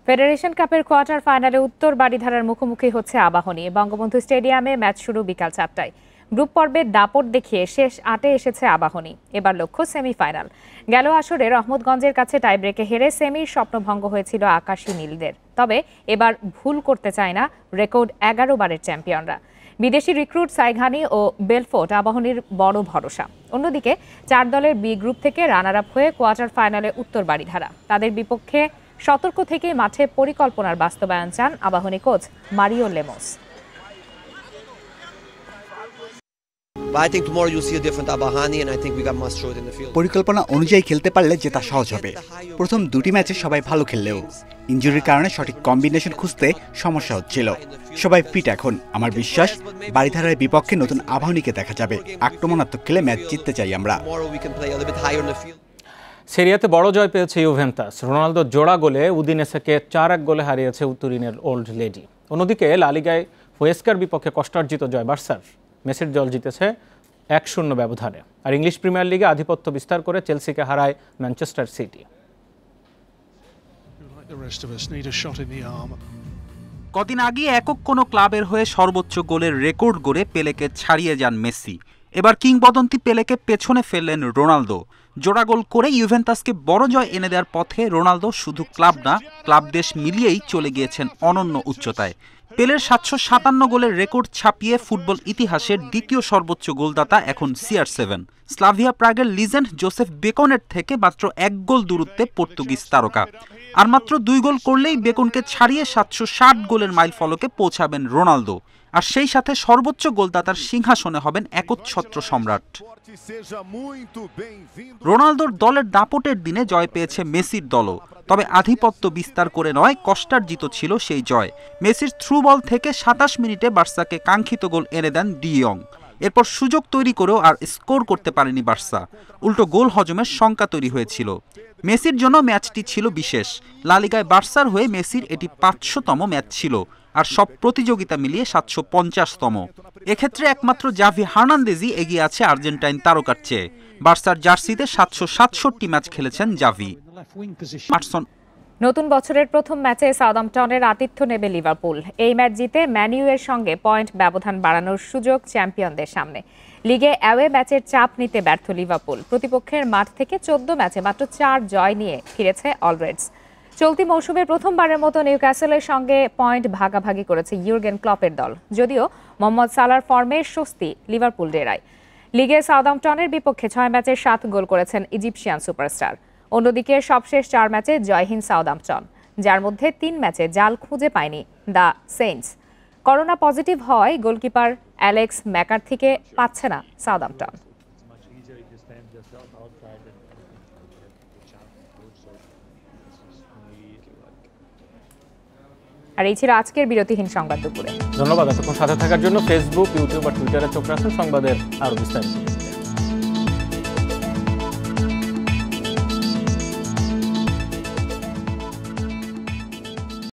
ফেডারেশন কাপের কোয়ার্টার ফাইনালে উত্তর বারিধারার মুখোমুখি হচ্ছে আবাহনী। বঙ্গবন্ধু স্টেডিয়ামে ম্যাচ শুরু বিকাল 4টায়। গ্রুপ পর্বে দাপট দেখিয়ে শেষ 8-এ এসেছে আবাহনী। এবার লক্ষ্য সেমিফাইনাল। গেল আসরে রহমতগঞ্জের কাছে টাইব্রেকে হেরে সেমির স্বপ্নভঙ্গ হয়েছিল আকাশী নীলদের। তবে এবার ভুল করতে চায় না রেকর্ড 11 বারের চ্যাম্পিয়নরা। বিদেশি রিক্রুট সাইঘানি ও বেলফোর্ট আবাহনীর বড় ভরসা। অন্যদিকে 4 দলের বি গ্রুপ থেকে রানার আপ হয়ে কোয়ার্টার ফাইনালে উত্তর বারিধারা। তাদের বিপক্ষে সতর্ক থেকে মাঠে পরিকল্পনার বাস্তবায়ন চান আবাহনী কোচ মারিও লেমোস। পরিকল্পনা অনুযায়ী খেলতে পারলে জেতা সহজ হবে। প্রথম 2টি ম্যাচে সবাই ভালো খেললেও ইনজুরির কারণে সঠিক কম্বিনেশন খুঁজতে সমস্যা হচ্ছিল। সবাই ফিট এখন। আমার বিশ্বাস বারিধারার বিপক্ষে নতুন আবাহনীকে দেখা যাবে। আক্রমণাত্মক খেলে ম্যাচ জিততে চাই আমরা। সেরিয়াতে বড় জয় পেয়েছে ইউভেন্টাস। রোনালদো জোড়া গোলে উদিনেসেকে 4-1 গোলে হারিয়েছে তুরিনের ওল্ড লেডি। অন্যদিকে লা লিগায় হুয়েস্কার বিপক্ষে কষ্টার্জিত জয় বার্সার। মেসির দল জিতেছে 1-0 ব্যবধানে। আর ইংলিশ প্রিমিয়ার লিগে আধিপত্য বিস্তার করে চেলসিকে হারায় ম্যানচেস্টার সিটি। কদিন আগে একক কোনো ক্লাবের হয়ে সর্বোচ্চ গোলের রেকর্ড গড়ে পেলেকে ছাড়িয়ে যান মেসি। এবার কিংবদন্তি পেলেকে পেছনে ফেললেন রোনালদো। জোড়া গোল করে ইউভেন্টাসকে বড় জয় এনে দেওয়ার পথে রোনালদো শুধু ক্লাব না, ক্লাব দেশ মিলিয়েই চলে গিয়েছেন অনন্য উচ্চতায়। পেলের 757 গোলের রেকর্ড ছাপিয়ে ফুটবল ইতিহাসের দ্বিতীয় সর্বোচ্চ গোলদাতা এখন CR7। স্লাভিয়া প্রাগের লিজেন্ড জোসেফ বেকনের থেকে মাত্র 1 গোল দূরত্বে পর্তুগিজ তারকা। আর মাত্র 2 গোল করলেই বেকনকে ছাড়িয়ে 760 গোলের মাইল ফলকে পৌঁছাবেন রোনালদো। আর সেই সাথে সর্বোচ্চ গোলদাতার সিংহাসনে হবেন একচ্ছত্র সম্রাট। রোনালদোর দলের দাপটের দিনে জয় পেয়েছে মেসির দলও। তবে আধিপত্য বিস্তার করে নয়, কষ্টার্জিত ছিল সেই জয়। মেসির থ্রু বল থেকে 27 মিনিটে বার্সাকে কাঙ্ক্ষিত গোল এনে দেন ডি ইয়ং। এরপর সুযোগ তৈরি করেও আর স্কোর করতে পারেনি বার্সা। উল্টো গোল হজমের শঙ্কা তৈরি হয়েছিল। মেসির জন্য ম্যাচটি ছিল বিশেষ। লা লিগায় বার্সার হয়ে মেসির এটি 500তম ম্যাচ ছিল, আর সব প্রতিযোগিতা মিলিয়ে 750তম। এক্ষেত্রে একমাত্র জাভি হার্নান্দেজই এগিয়ে আছে আর্জেন্টাইন তারকার চেয়ে। বার্সার জার্সিতে 767 ম্যাচ খেলেছেন জাভি। নতুন বছরের প্রথম ম্যাচে সাউদাম্পটনের আতিথ্য নেবে লিভারপুল। এই ম্যাচ জিতে ম্যানইউ এর সঙ্গে পয়েন্ট ব্যবধান বাড়ানোর সুযোগ চ্যাম্পিয়নদের সামনে। লিগে অ্যাওয়ে ম্যাচের চাপ নিতে ব্যর্থ লিভারপুল প্রতিপক্ষের মাঠ থেকে 14 ম্যাচে মাত্র 4 জয় নিয়ে ফিরেছে অলরেডস। চলতি মৌসুমে প্রথমবারের মতো নিউক্যাসলের সঙ্গে পয়েন্ট ভাগাভাগি করেছে ইউর্গেন ক্লপের দল। যদিও মোহাম্মদ সালার ফর্মের স্বস্তি লিভারপুল ডেরায়। লিগে সাউদাম্পটনের বিপক্ষে 6 ম্যাচে 7 গোল করেছেন ইজিপশিয়ান সুপারস্টার। অন্যদিকে সবশেষ 4 ম্যাচে জয়হীন সাউদাম্পটন, যার মধ্যে 3 ম্যাচে জাল খুঁজে পায়নি দ্য সেন্টস। করোনা পজিটিভ হয় গোলকিপার অ্যালেক্স ম্যাকার্থিকে পাচ্ছে না সাউদাম্পটন। আর এই ছিল আজকের বিরতিহীন সংবাদ দুপুরে। ধন্যবাদ এতক্ষণ সাথে থাকার জন্য। ফেসবুক, ইউটিউব আর টুইটারে চোখ রাখুন সংবাদের আরো বিস্তারিত।